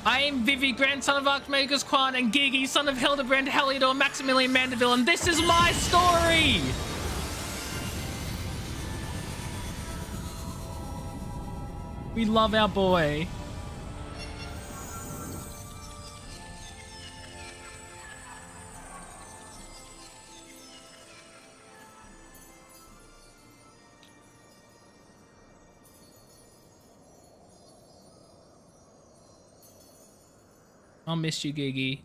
I am Vivi, grandson of Archmagus Quan, and Gigi, son of Hildebrand, Heliodor, Maximilian Manderville, and this is my story! We love our boy. I'll miss you, Gigi.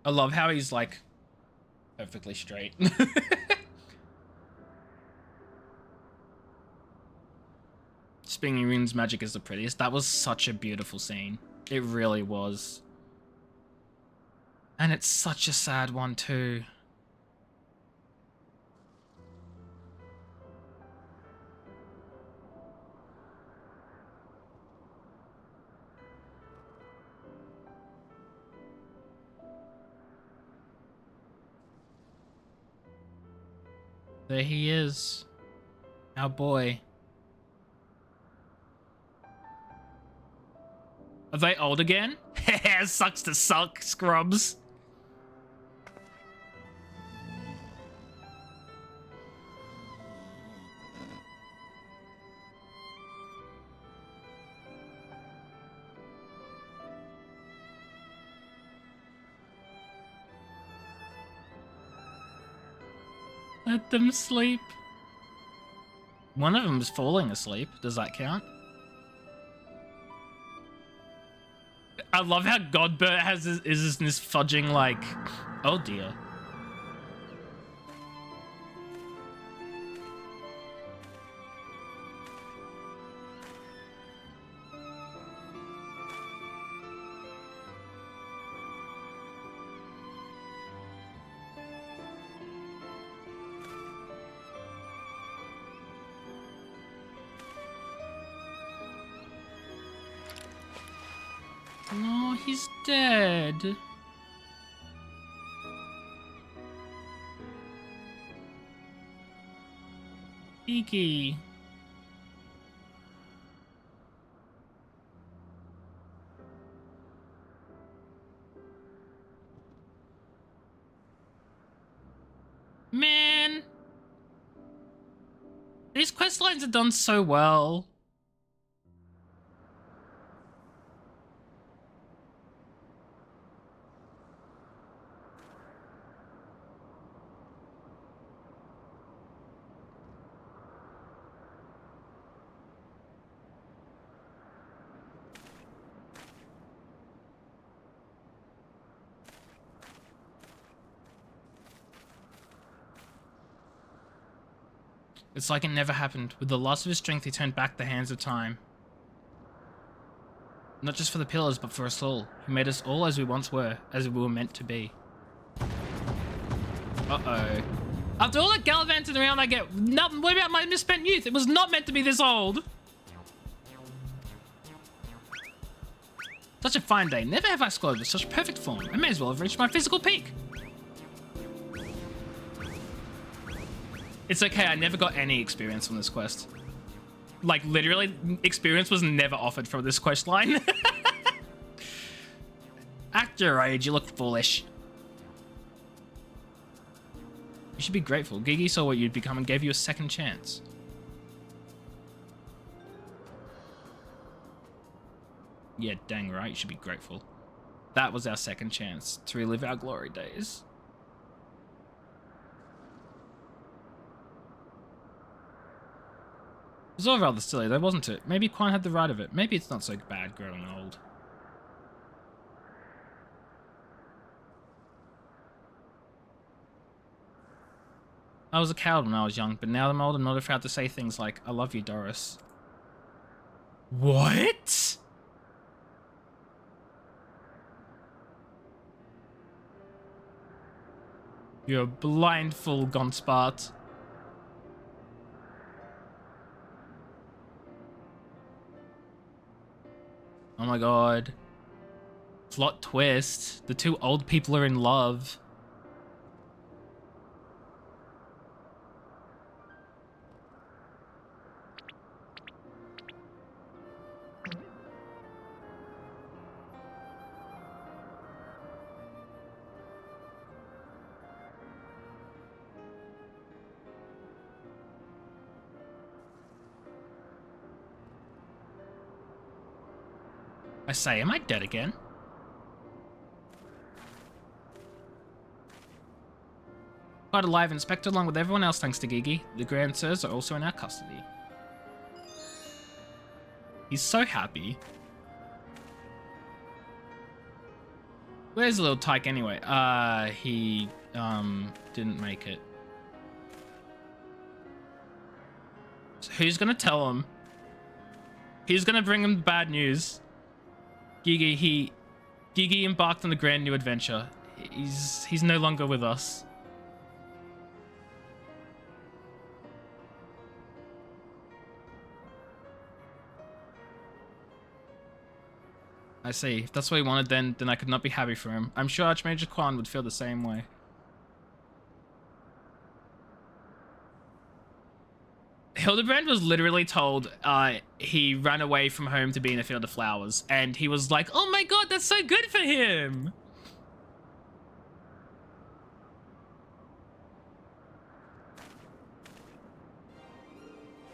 I love how he's like perfectly straight. Spinning Rune's magic is the prettiest. That was such a beautiful scene. It really was. And it's such a sad one too. There he is, our boy. Are they old again? Sucks to suck, scrubs. Let them sleep. One of them is falling asleep. Does that count? I love how Godbert has this fudging like, oh dear. No, he's dead. Iggy. Man. These quest lines are done so well. It's like it never happened. With the loss of his strength, he turned back the hands of time. Not just for the pillars, but for us all. He made us all as we once were, as we were meant to be. Uh-oh. After all that gallivanting around I get, what about my misspent youth? It was not meant to be this old. Such a fine day. Never have I scored with such perfect form. I may as well have reached my physical peak. It's okay, I never got any experience from this quest. Like, literally, experience was never offered from this quest line. Act your age, you look foolish. You should be grateful. Gigi saw what you'd become and gave you a second chance. Yeah, dang right, you should be grateful. That was our second chance to relive our glory days. It was all rather silly though, wasn't it? Maybe Quan had the right of it. Maybe it's not so bad growing old. I was a coward when I was young, but now that I'm old, I'm not afraid to say things like, I love you, Doris. What? You're a blind fool, Gonspart. Oh my god. Plot twist. The two old people are in love. I say, am I dead again? Quite alive, inspected along with everyone else thanks to Gigi. The Grand Sirs are also in our custody. He's so happy. Where's the little tyke anyway? He didn't make it. So who's gonna tell him? Who's gonna bring him the bad news? Gigi embarked on a grand new adventure. He's no longer with us. I see. If that's what he wanted, then I could not be happy for him. I'm sure Archmage Quan would feel the same way. Hildebrand was literally told he ran away from home to be in a field of flowers, and he was like, oh my god, that's so good for him!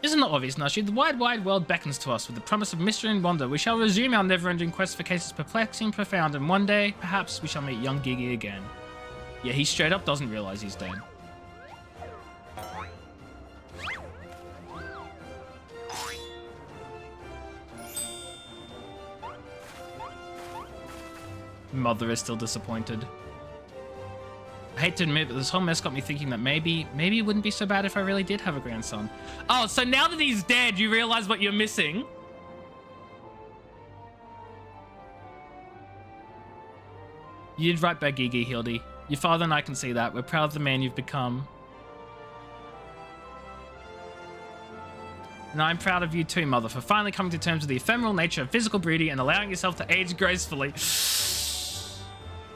Isn't it obvious, Nashi? The wide, wide world beckons to us with the promise of mystery and wonder. We shall resume our never-ending quest for cases perplexing and profound, and one day, perhaps, we shall meet young Gigi again. Yeah, he straight up doesn't realize he's dead. Mother is still disappointed. I hate to admit, but this whole mess got me thinking that maybe it wouldn't be so bad if I really did have a grandson. Oh, so now that he's dead, you realize what you're missing? You did right by Gigi, Hildy. Your father and I can see that. We're proud of the man you've become. And I'm proud of you too, Mother, for finally coming to terms with the ephemeral nature of physical beauty and allowing yourself to age gracefully.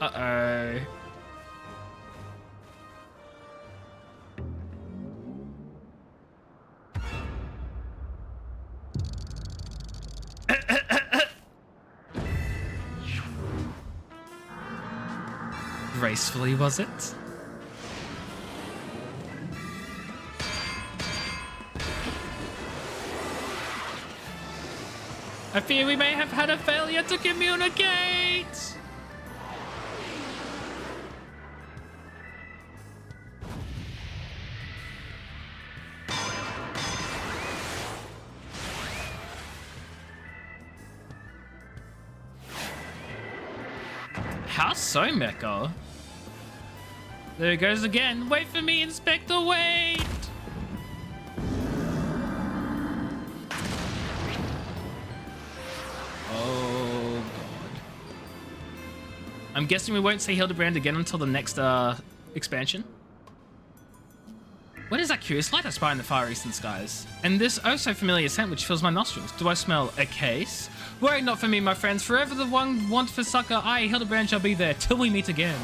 Uh-oh. Gracefully, was it? I fear we may have had a failure to communicate! How so, Mecha? There it goes again. Wait for me, Inspector, wait! Oh, God. I'm guessing we won't see Hildebrand again until the next expansion. What is that curious light I spy in the far eastern skies? And this oh so familiar scent which fills my nostrils. Do I smell a case? Worry not for me, my friends. Forever the one want for succor. I, Hildebrand, shall be there till we meet again.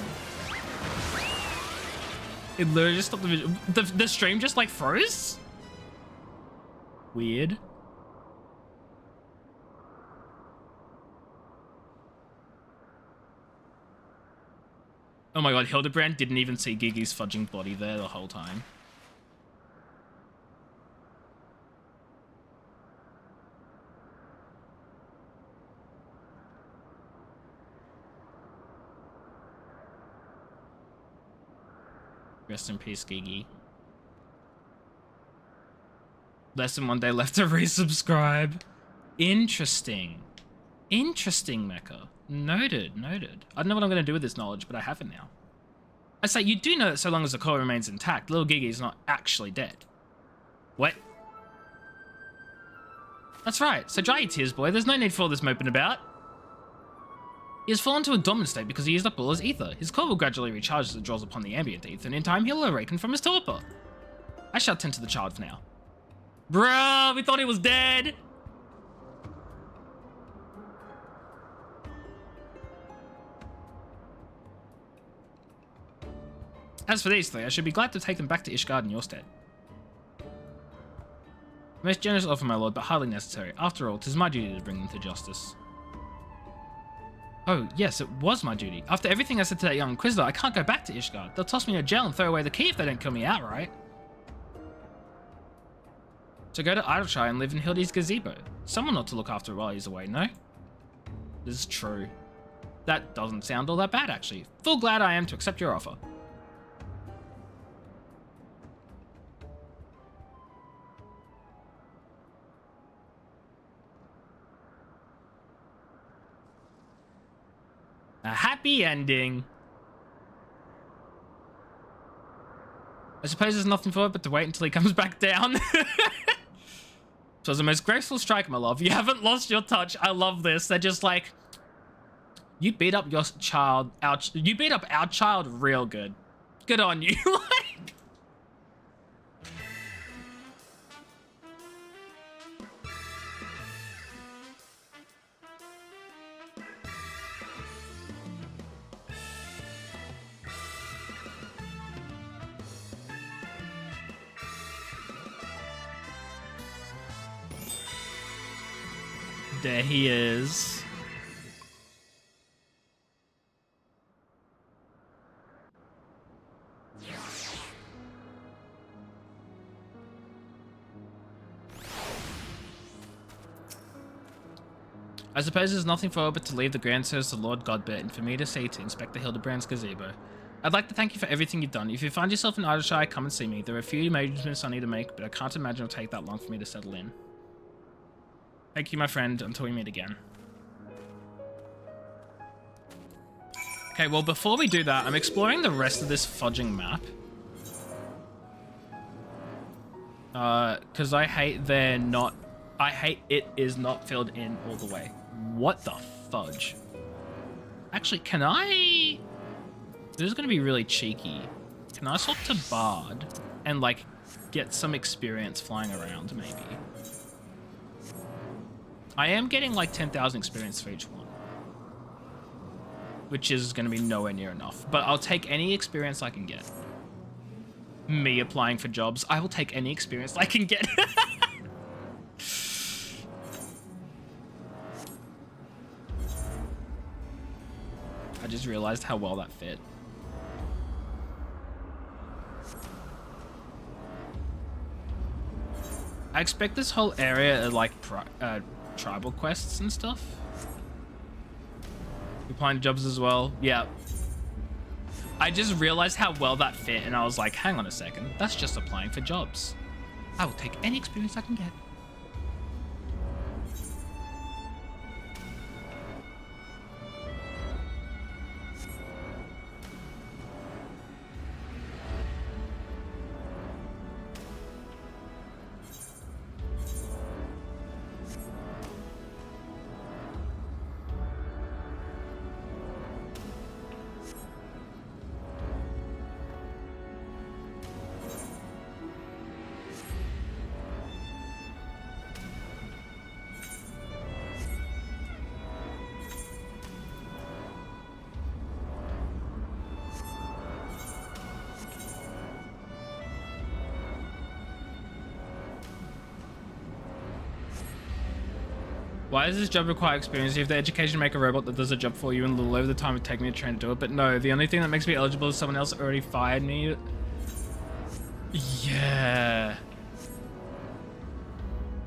It literally just stopped the video. The stream just like froze? Weird. Oh my god, Hildebrand didn't even see Gigi's fudging body there the whole time. Rest in peace, Gigi. Less than 1 day left to resubscribe. Interesting. Interesting, Mecha. Noted, noted. I don't know what I'm going to do with this knowledge, but I have it now. I say, you do know that so long as the core remains intact, little Gigi is not actually dead. What? That's right. So dry your tears, boy. There's no need for all this moping about. He has fallen to a dormant state because he used up all his ether. His core will gradually recharge as it draws upon the ambient ether, and in time he'll awaken from his torpor. I shall tend to the child for now. Bruh, we thought he was dead! As for these three, I should be glad to take them back to Ishgard in your stead. Most generous offer, my lord, but hardly necessary. After all, 'tis my duty to bring them to justice. Oh, yes, it was my duty. After everything I said to that young Inquisitor, I can't go back to Ishgard. They'll toss me in a jail and throw away the key if they don't kill me outright. So go to Idleshire and live in Hildy's gazebo. Someone ought to look after her while he's away, no? This is true. That doesn't sound all that bad, actually. Full glad I am to accept your offer. A happy ending. I suppose there's nothing for it but to wait until he comes back down. It was the most graceful strike, my love. You haven't lost your touch. I love this. They're just like, you beat up your child. You beat up our child real good. Good on you. Like, there he is. I suppose there's nothing for it but to leave the grand service of Lord Godbert and for me to see to Inspector Hildebrand's gazebo. I'd like to thank you for everything you've done. If you find yourself in Idleshire, come and see me. There are a few arrangements I need to make, but I can't imagine it'll take that long for me to settle in. Thank you, my friend, until we meet again. Okay, well, before we do that, I'm exploring the rest of this fudging map. Because I hate it is not filled in all the way. What the fudge? Actually, can I... This is going to be really cheeky. Can I swap to Bard and, like, get some experience flying around, maybe? I am getting, like, 10,000 experience for each one. Which is going to be nowhere near enough. But I'll take any experience I can get. Me applying for jobs. I will take any experience I can get. I just realized how well that fit. I expect this whole area of like tribal quests and stuff. You're applying to jobs as well. Yeah. I just realized how well that fit and I was like, hang on a second. That's just applying for jobs. I will take any experience I can get. Why does this job require experience? You have the education to make a robot that does a job for you in a little over the time it takes me to train to do it. But no, the only thing that makes me eligible is someone else already fired me. Yeah.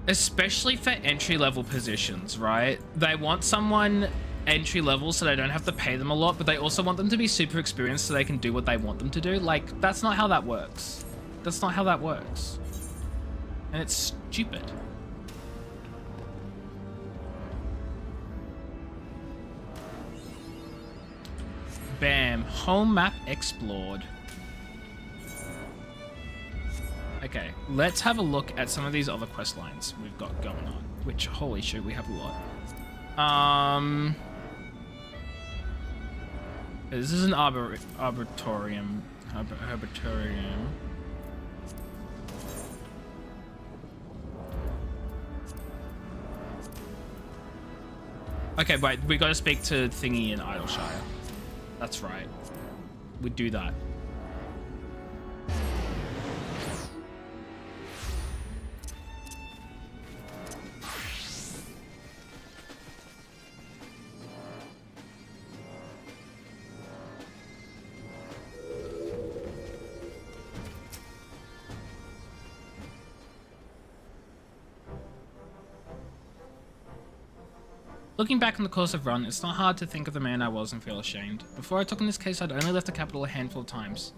Especially for entry-level positions, right? They want someone entry-level so they don't have to pay them a lot, but they also want them to be super experienced so they can do what they want them to do. Like, that's not how that works. That's not how that works. And it's stupid. Bam. Home map explored. Okay, let's have a look at some of these other quest lines we've got going on. Which, holy shit, we have a lot. This is an arbitorium. Herbatorium. Okay, wait, we gotta speak to Thingy in Idleshire. That's right. We do that. Looking back on the course of run, it's not hard to think of the man I was and feel ashamed. Before I took on this case, I'd only left the capital a handful of times.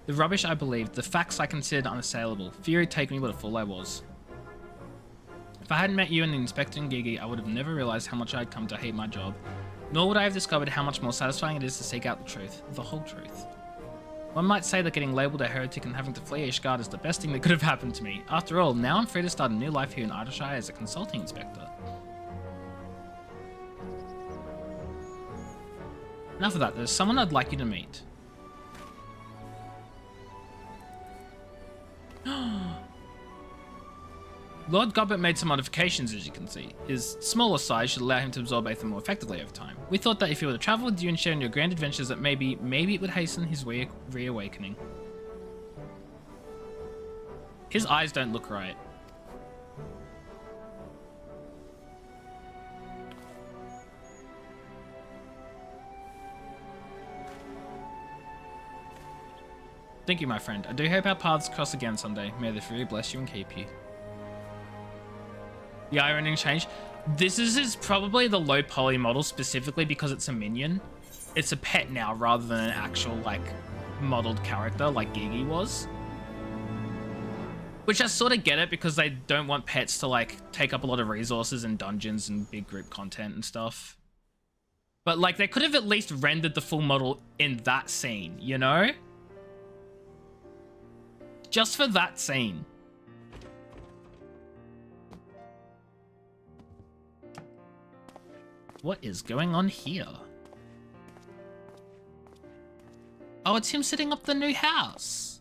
The rubbish I believed, the facts I considered unassailable, fear had taken me what a fool I was. If I hadn't met you and the Inspector and Gigi, I would have never realized how much I'd come to hate my job, nor would I have discovered how much more satisfying it is to seek out the truth, the whole truth. One might say that getting labelled a heretic and having to flee Ishgard is the best thing that could have happened to me. After all, now I'm free to start a new life here in Idleshire as a consulting inspector. Enough of that, there's someone I'd like you to meet. Lord Gobbet made some modifications, as you can see. His smaller size should allow him to absorb Aether more effectively over time. We thought that if he were to travel with you and share in your grand adventures, that maybe it would hasten his reawakening. His eyes don't look right. Thank you, my friend. I do hope our paths cross again someday. May the Fury bless you and keep you. The eye rendering change. This is probably the low poly model specifically because it's a minion. It's a pet now rather than an actual, like, modeled character like Gigi was. Which I sort of get it because they don't want pets to, like, take up a lot of resources in dungeons and big group content and stuff. But like they could have at least rendered the full model in that scene, you know? Just for that scene. What is going on here? Oh, it's him setting up the new house.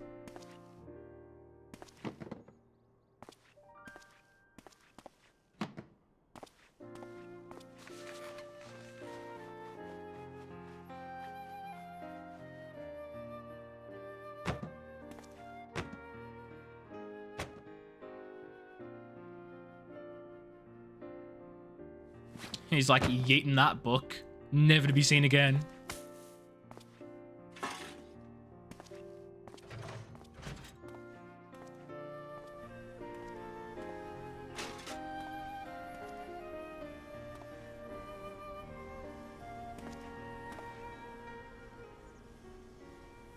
He's like yeeting that book, never to be seen again.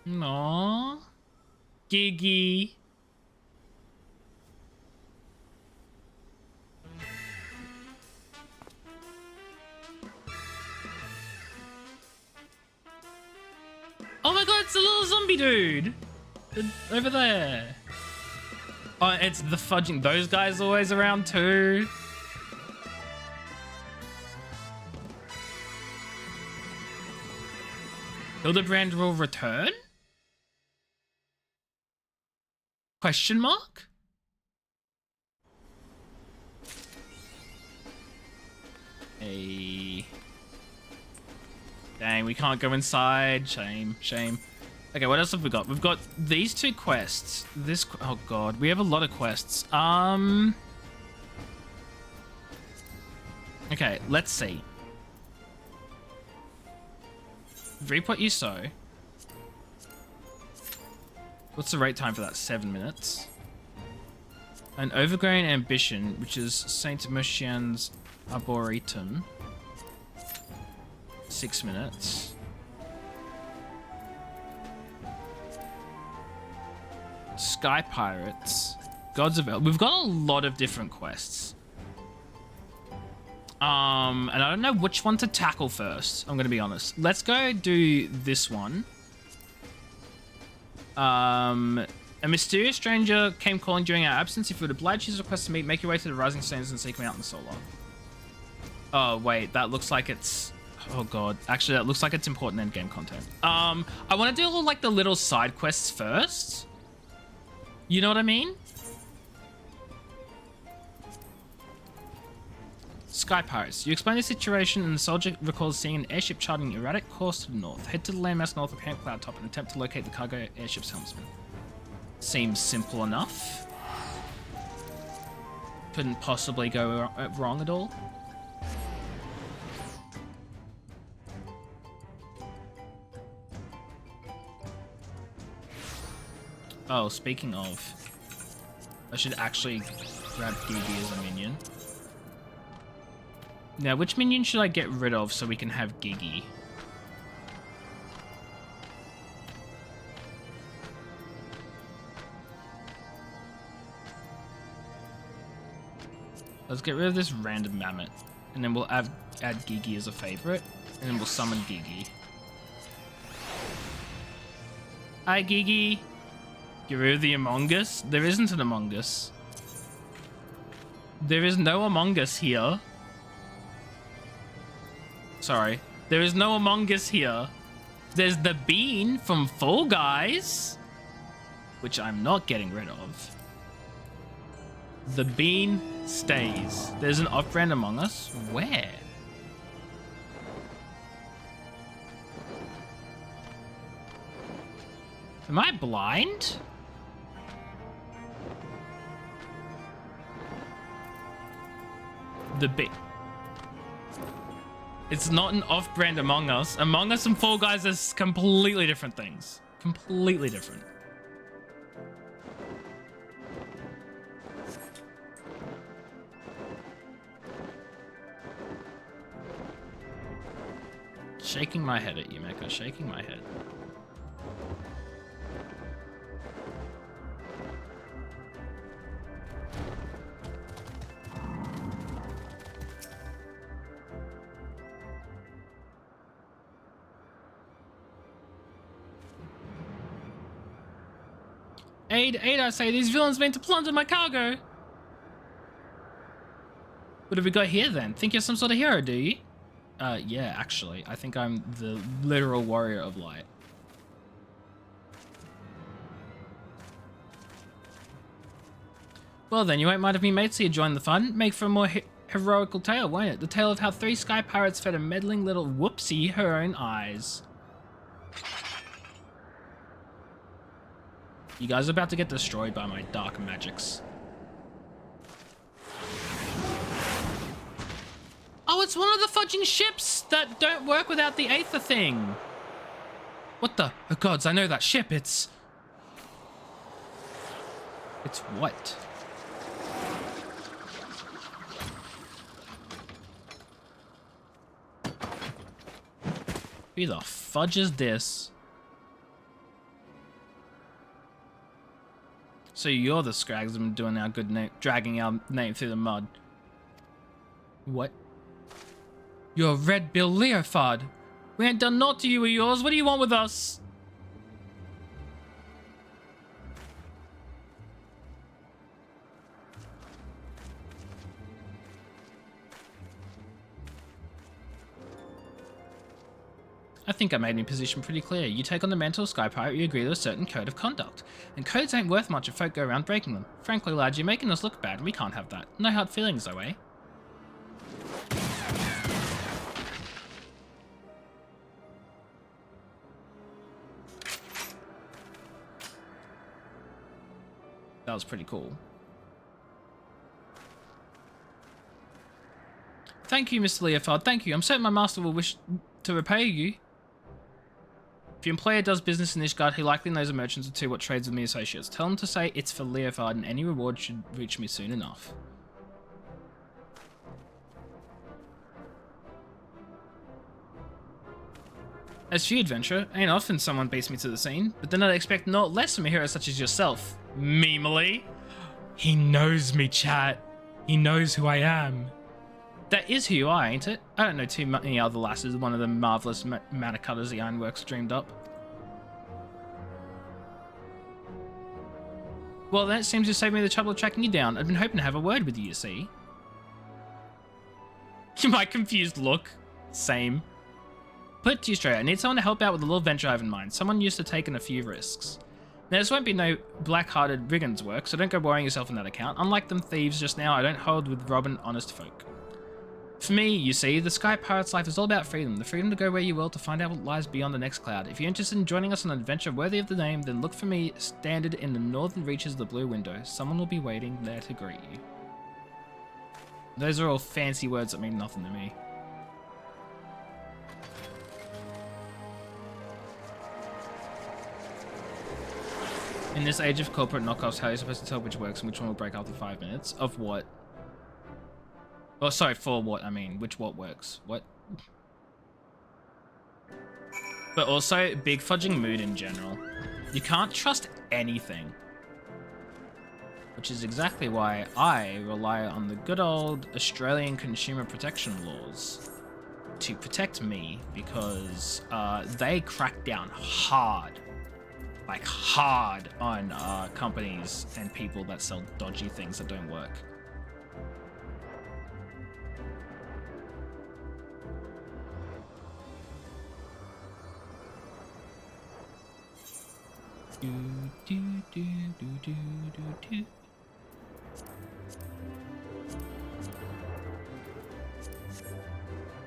Aww. Giggy. Oh my god, it's a little zombie dude! Over there. Oh, it's the fudging. Those guys always around too. Hildebrand will return? Question mark? Hey. Dang, we can't go inside. Shame, shame. Okay, what else have we got? We've got these two quests. This, oh god, we have a lot of quests. Okay, let's see. Reap what you sow. What's the rate time for that? 7 minutes. An overgrown ambition, which is Saint Mercian's Arboretum. 6 minutes. Sky Pirates. Gods of El. We've got a lot of different quests. And I don't know which one to tackle first. I'm gonna be honest. Let's go do this one. A mysterious stranger came calling during our absence. If you would oblige his request to meet, make your way to the Rising Stones and seek me out in the solar. Oh wait, that looks like it's. Oh god, actually that looks like it's important end game content. I want to do all like the little side quests first. You know what I mean? Sky Pirates. You explain the situation and the soldier recalls seeing an airship charting an erratic course to the north. Head to the landmass north of Camp Cloud Top and attempt to locate the cargo airship's helmsman. Seems simple enough. Couldn't possibly go wrong at all. Oh, speaking of, I should actually grab Gigi as a minion. Now, which minion should I get rid of so we can have Gigi? Let's get rid of this random mammoth, and then we'll add Gigi as a favorite, and then we'll summon Gigi. Hi, Gigi. Get rid of the Among Us? There isn't an Among Us. There is no Among Us here. Sorry. There is no Among Us here. There's the Bean from Fall Guys, which I'm not getting rid of. The Bean stays. There's an off-brand Among Us? Where? Am I blind? The Bean. It's not an off-brand Among Us. Among Us and Fall Guys are completely different things. Completely different. Shaking my head at you, Mecha. Shaking my head. Aid, I say, these villains mean to plunder my cargo. What have we got here then? Think you're some sort of hero, do you? Yeah, actually. I think I'm the literal warrior of light. Well then, you won't mind if me mates here join the fun. Make for a more heroical tale, won't it? The tale of how 3 sky pirates fed a meddling little whoopsie her own eyes. You guys are about to get destroyed by my dark magics. Oh, it's one of the fudging ships that don't work without the Aether thing. What the? Oh gods, I know that ship. It's what? Who the fudge is this? So you're the Scrags that have been doing our good name, dragging our name through the mud. What? You're Red Bill Leofard. We ain't done naught to you or yours. What do you want with us? I think I made my position pretty clear. You take on the mantle of Sky Pirate, you agree to a certain code of conduct. And codes ain't worth much if folk go around breaking them. Frankly, lads, you're making us look bad, and we can't have that. No hard feelings, though, eh? That was pretty cool. Thank you, Mr. Leofard. Thank you. I'm certain my master will wish to repay you. If your employer does business in Ishgard, he likely knows a merchant or two what trades with me associates. Tell him to say it's for Leofard and any reward should reach me soon enough. As for you, adventurer, ain't often someone beats me to the scene, but then I'd expect naught less from a hero such as yourself. Memely? He knows me, chat. He knows who I am. That is who you are, ain't it? I don't know too many other lasses, one of the marvellous matter cutters the Ironworks dreamed up. Well, then it seems to save me the trouble of tracking you down. I'd been hoping to have a word with you see. My confused look. Same. Put it to you straight, I need someone to help out with a little venture I have in mind. Someone used to taking a few risks. Now, this won't be no black-hearted brigands work, so don't go worrying yourself on that account. Unlike them thieves just now, I don't hold with robbing honest folk. For me, you see, the Sky Pirate's life is all about freedom. The freedom to go where you will to find out what lies beyond the next cloud. If you're interested in joining us on an adventure worthy of the name, then look for me standard in the northern reaches of the Blue Window. Someone will be waiting there to greet you. Those are all fancy words that mean nothing to me. In this age of corporate knockoffs, how are you supposed to tell which works and which one will break after 5 minutes? Of what? Oh, sorry, for what, I mean. Which what works? What? But also, big fudging mood in general. You can't trust anything. Which is exactly why I rely on the good old Australian consumer protection laws to protect me, because they crack down hard. Like, hard on companies and people that sell dodgy things that don't work. Do, do, do, do, do, do, do.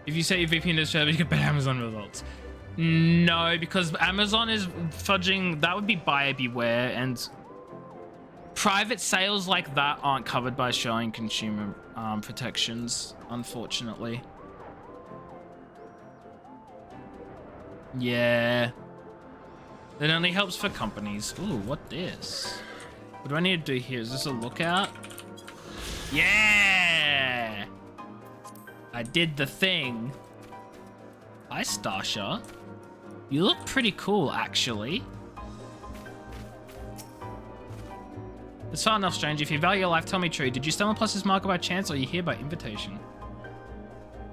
If you set your VPN to Australia, you get better Amazon results. No, because Amazon is fudging. That would be buyer beware, and private sales like that aren't covered by Australian consumer protections, unfortunately. Yeah. It only helps for companies. Ooh, what this? What do I need to do here? Is this a lookout? Yeah! I did the thing. Hi, Stasha. You look pretty cool, actually. It's far enough, stranger. If you value your life, tell me true. Did you stumble across this marker by chance, or are you here by invitation?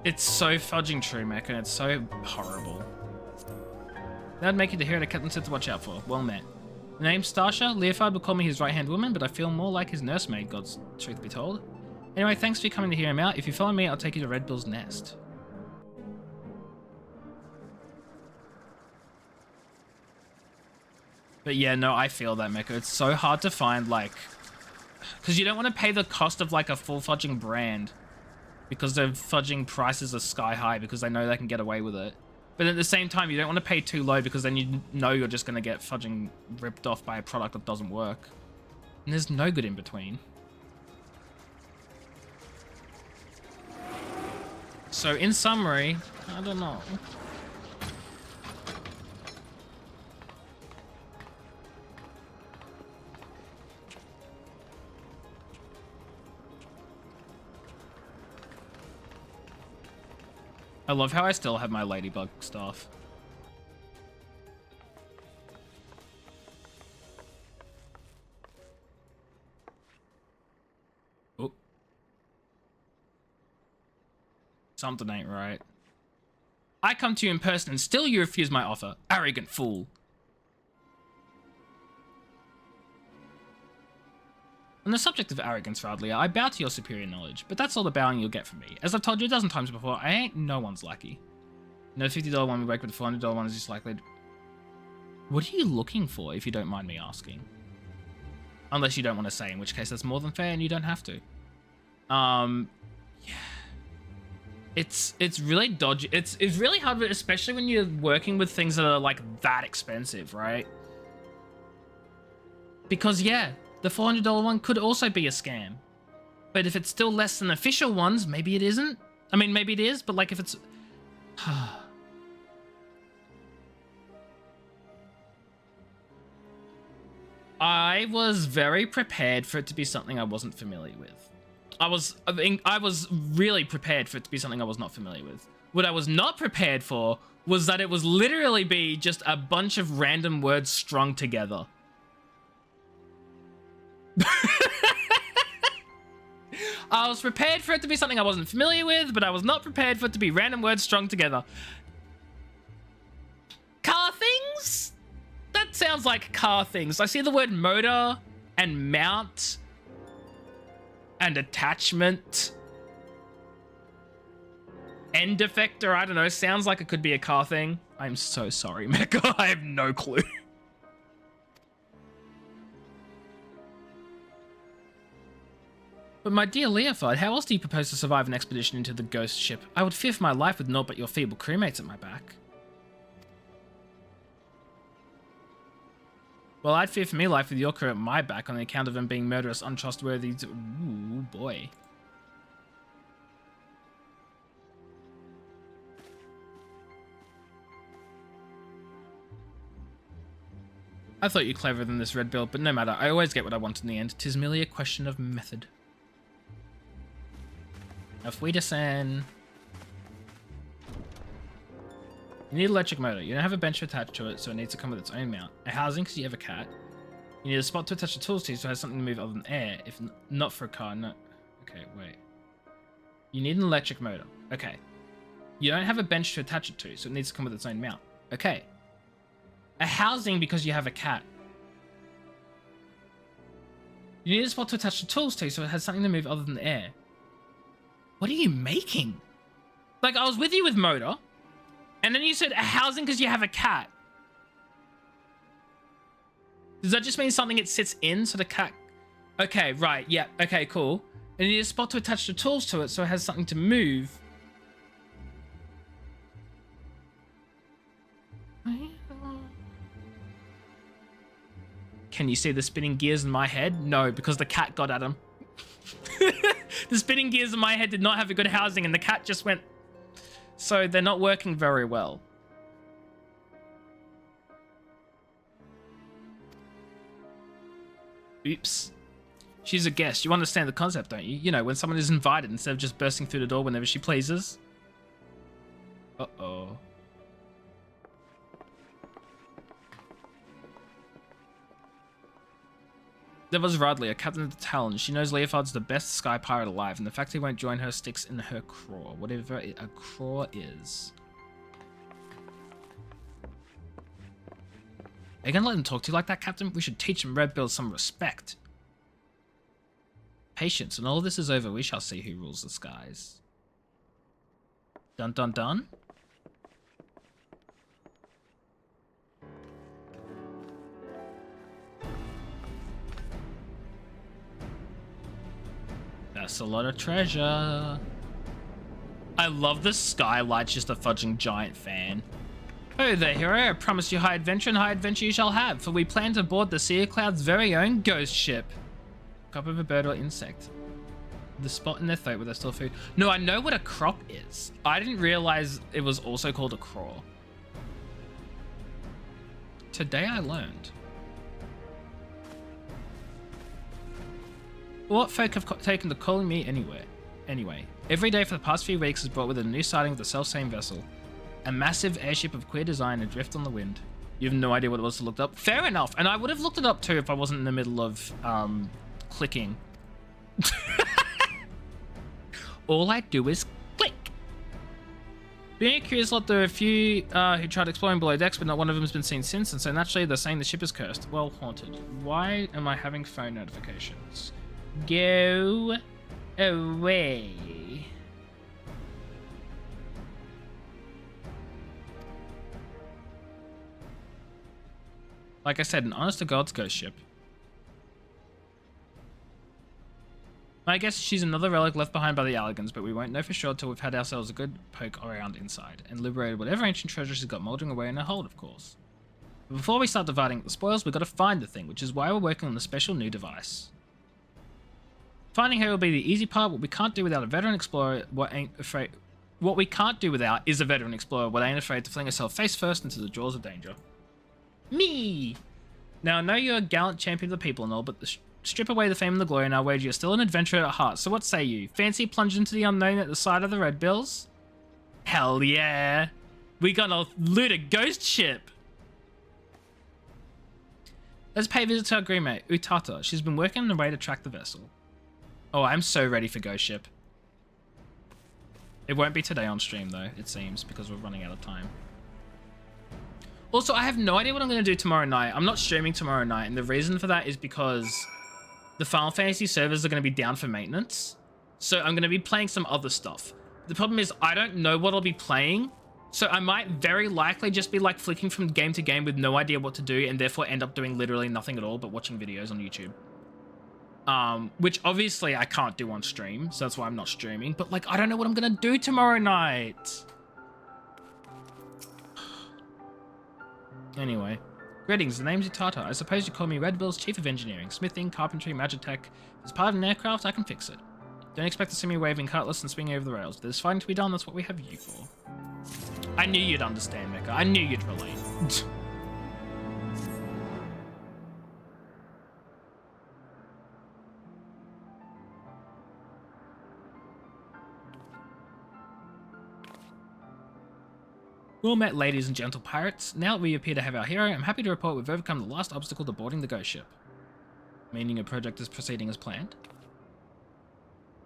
It's so fudging true, Mecca. It's so horrible. That'd make you the hero that Captain said to watch out for. Well met. Name's Stasha. Leofard would call me his right-hand woman, but I feel more like his nursemaid, God's truth be told. Anyway, thanks for coming to hear him out. If you follow me, I'll take you to Red Bill's nest. But yeah, no, I feel that, Mecha. It's so hard to find, like... Because you don't want to pay the cost of, like, a full fudging brand. Because their fudging prices are sky high because they know they can get away with it. But at the same time, you don't want to pay too low because then you know you're just going to get fudging ripped off by a product that doesn't work. And there's no good in between. So, in summary, I don't know. I love how I still have my ladybug staff. Oh. Something ain't right. I come to you in person and still you refuse my offer. Arrogant fool. On the subject of arrogance, Radlia, I bow to your superior knowledge, but that's all the bowing you'll get from me. As I've told you a dozen times before, I ain't no one's lackey. No $50 one we break, but the $400 one is just likely to... What are you looking for, if you don't mind me asking? Unless you don't want to say, in which case that's more than fair and you don't have to. Yeah. It's really dodgy. It's really hard, especially when you're working with things that are like that expensive, right? Because yeah, the $400 one could also be a scam. But if it's still less than official ones, maybe it isn't. I mean, maybe it is, but like if it's... I was very prepared for it to be something I wasn't familiar with. I was really prepared for it to be something I was not familiar with. What I was not prepared for was that it was literally be just a bunch of random words strung together. I was prepared for it to be something I wasn't familiar with, but I was not prepared for it to be random words strung together. Car things? That sounds like car things. I see the word motor and mount and attachment. End effector, I don't know. Sounds like it could be a car thing. I'm so sorry, Mecha. I have no clue. But my dear Leofard, how else do you propose to survive an expedition into the ghost ship? I would fear for my life with naught but your feeble crewmates at my back. Well, I'd fear for me life with your crew at my back on the account of them being murderous, untrustworthy... Ooh, boy. I thought you cleverer than this, Red Bill, but no matter. I always get what I want in the end. 'Tis merely a question of method. If we descend... You need an electric motor. You don't have a bench attached to it, so it needs to come with its own mount. A housing, because you have a cat. You need a spot to attach the tools to, so it has something to move other than air. If not for a car, no... Okay, wait. You need an electric motor. Okay. You don't have a bench to attach it to, so it needs to come with its own mount. Okay. A housing, because you have a cat. You need a spot to attach the tools to, so it has something to move other than air. What are you making? Like, I was with you with motor, and then you said a housing because you have a cat. Does that just mean something it sits in, so the cat... Okay, right, yeah, okay, cool. And you need a spot to attach the tools to it, so it has something to move. Can you see the spinning gears in my head? No, because the cat got at him. The spinning gears in my head did not have a good housing, and the cat just went... So they're not working very well. Oops. She's a guest. You understand the concept, don't you? You know, when someone is invited instead of just bursting through the door whenever she pleases. Uh-oh. There was Radley, a captain of the Talon. She knows Leofard's the best sky pirate alive, and the fact he won't join her sticks in her craw. Whatever a craw is. Are you gonna let them talk to you like that, Captain? We should teach them Red Bills some respect. Patience, and all this is over, we shall see who rules the skies. Dun dun dun. That's a lot of treasure. I love the skylight's just a fudging giant fan. Oh there, hero, I promise you high adventure, and high adventure you shall have, for we plan to board the Sea of Cloud's very own ghost ship. Cup of a bird or insect. The spot in their throat where they store food. No, I know what a crop is. I didn't realize it was also called a craw. Today I learned. What folk have taken to calling me anyway? Every day for the past few weeks has brought with it a new sighting of the self-same vessel. A massive airship of queer design adrift on the wind. You have no idea what it was to look up? Fair enough, and I would have looked it up too if I wasn't in the middle of clicking. All I do is click. Being a curious lot, there are a few who tried exploring below decks, but not one of them has been seen since, and so naturally they're saying the ship is cursed. Well, haunted. Why am I having phone notifications? Go away. Like I said, an honest to God's ghost ship. I guess she's another relic left behind by the Alligans, but we won't know for sure till we've had ourselves a good poke around inside and liberated whatever ancient treasure she's got mouldering away in her hold, of course. But before we start dividing up the spoils, we've got to find the thing, which is why we're working on the special new device. Finding her will be the easy part. What we can't do without a veteran explorer, what we can't do without is a veteran explorer, what ain't afraid to fling herself face first into the jaws of danger. Me! Now, I know you're a gallant champion of the people and all, but strip away the fame and the glory, and I'll wager you're still an adventurer at heart. So what say you? Fancy plunge into the unknown at the side of the Red Bills? Hell yeah! We gonna loot a ghost ship! Let's pay a visit to our greenmate, Utata. She's been working on the way to track the vessel. Oh, I'm so ready for ghost ship. It won't be today on stream though, it seems, because we're running out of time. Also, I have no idea what I'm going to do tomorrow night. I'm not streaming tomorrow night, and the reason for that is because the Final Fantasy servers are going to be down for maintenance. So I'm going to be playing some other stuff. The problem is I don't know what I'll be playing, so I might very likely just be like flicking from game to game with no idea what to do, and therefore end up doing literally nothing at all but watching videos on YouTube. Which obviously I can't do on stream, so that's why I'm not streaming. But like, I don't know what I'm going to do tomorrow night. Anyway, greetings, the name's Utata. I suppose you call me Red Bill's Chief of Engineering, Smithing, Carpentry, Magitech. If it's part of an aircraft, I can fix it. Don't expect to see me waving cutlass and swinging over the rails. If there's fighting to be done, that's what we have you for. I knew you'd understand, Mecha. I knew you'd relate. Well met, ladies and gentle pirates. Now that we appear to have our hero, I'm happy to report we've overcome the last obstacle to boarding the ghost ship. Meaning your project is proceeding as planned.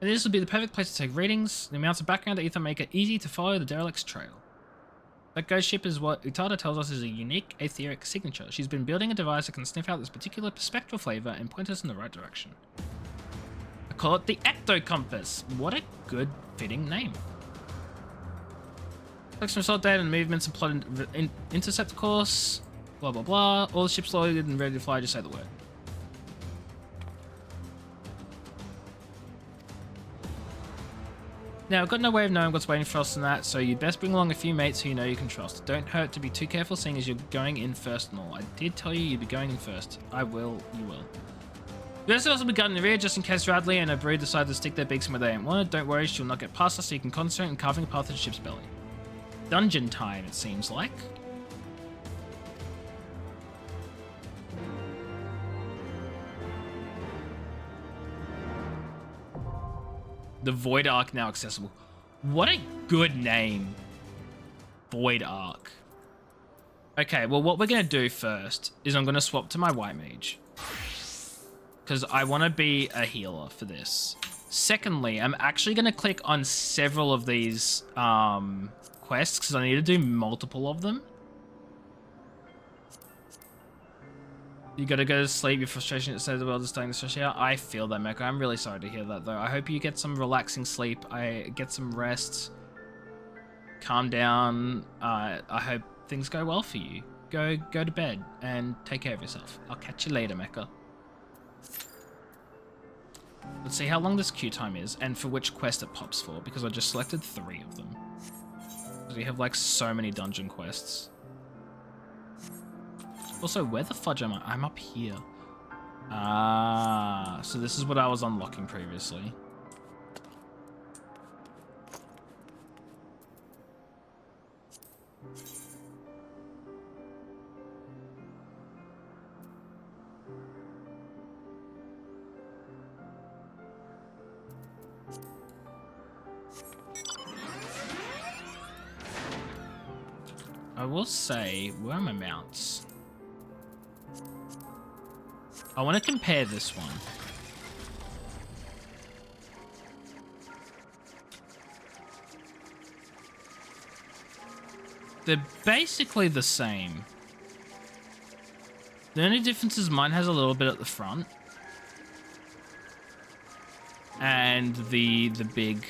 And this will be the perfect place to take readings. The amounts of background at Ether make it easy to follow the derelict's trail. That ghost ship is what Utata tells us is a unique aetheric signature. She's been building a device that can sniff out this particular spectral flavor and point us in the right direction. I call it the Ectocompass. What a good fitting name. Collect some solid data and movements and plot intercept course. Blah blah blah. All the ships loaded and ready to fly, just say the word. Now, I've got no way of knowing what's waiting for us in that, so you'd best bring along a few mates who you know you can trust. Don't hurt to be too careful, seeing as you're going in first and all. I did tell you you'd be going in first. I will, you will. The rest of us will be guarding the rear just in case Radley and her brood decide to stick their beaks in where they ain't wanted. Don't worry, she'll not get past us, so you can concentrate on carving a path to the ship's belly. Dungeon time, it seems like. The Void Ark now accessible. What a good name. Void Ark. Okay, well, what we're going to do first is I'm going to swap to my White Mage. Because I want to be a healer for this. Secondly, I'm actually going to click on several of these quests because I need to do multiple of them. You gotta go to sleep. Your frustration, it says the world is starting to stress you out. I feel that, Mecha. I'm really sorry to hear that, though. I hope you get some relaxing sleep. I get some rest. Calm down. I hope things go well for you. Go to bed and take care of yourself. I'll catch you later, Mecha. Let's see how long this queue time is and for which quest it pops for, because I just selected 3 of them. Because we have like so many dungeon quests. Also, where the fudge am I? I'm up here. Ah, so this is what I was unlocking previously. I will say, where are my mounts? I want to compare this one. They're basically the same. The only difference is mine has a little bit at the front. And the big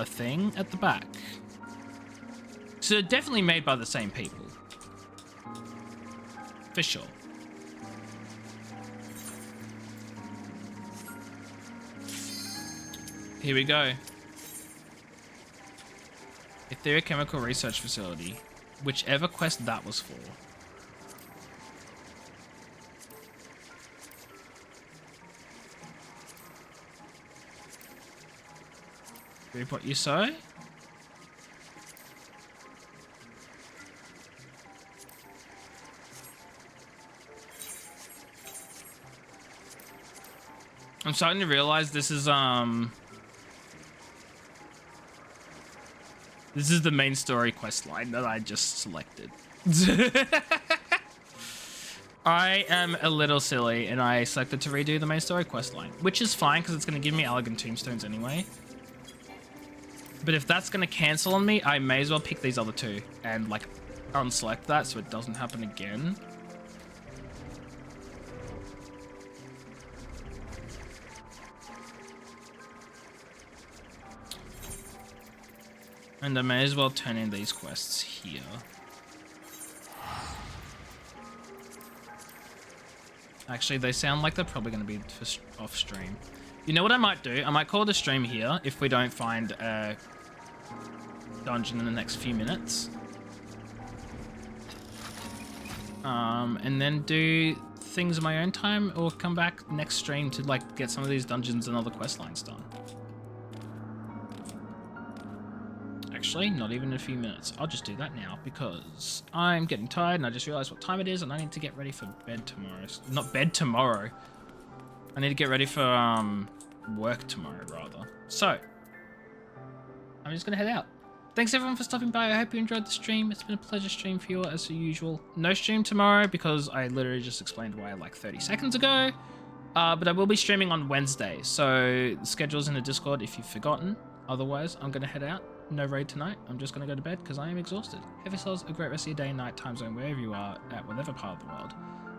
thing at the back. So they're definitely made by the same people. For sure. Here we go. Etheric Chemical Research Facility. Whichever quest that was for. Reap what you sow? I'm starting to realize this is the main story quest line that I just selected. I am a little silly and I selected to redo the main story quest line, which is fine because it's going to give me elegant tombstones anyway. But if that's going to cancel on me, I may as well pick these other 2 and like unselect that so it doesn't happen again. And I may as well turn in these quests here. Actually, they sound like they're probably going to be off stream. You know what I might do? I might call it a stream here if we don't find a dungeon in the next few minutes. And then do things in my own time or come back next stream to like get some of these dungeons and other quest lines done. Actually, not even in a few minutes. I'll just do that now because I'm getting tired and I just realized what time it is and I need to get ready for bed tomorrow. Not bed tomorrow. I need to get ready for work tomorrow, rather. So, I'm just going to head out. Thanks everyone for stopping by. I hope you enjoyed the stream. It's been a pleasure stream for you as usual. No stream tomorrow because I literally just explained why like 30 seconds ago. But I will be streaming on Wednesday. So, the schedule's in the Discord if you've forgotten. Otherwise, I'm going to head out. No raid tonight. I'm just going to go to bed because I am exhausted. Have yourselves a great rest of your day, night, time zone, wherever you are at whatever part of the world.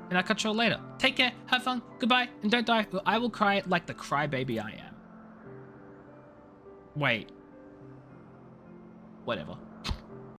And I'll catch you all later. Take care, have fun, goodbye, and don't die. I will cry like the crybaby I am. Wait. Whatever.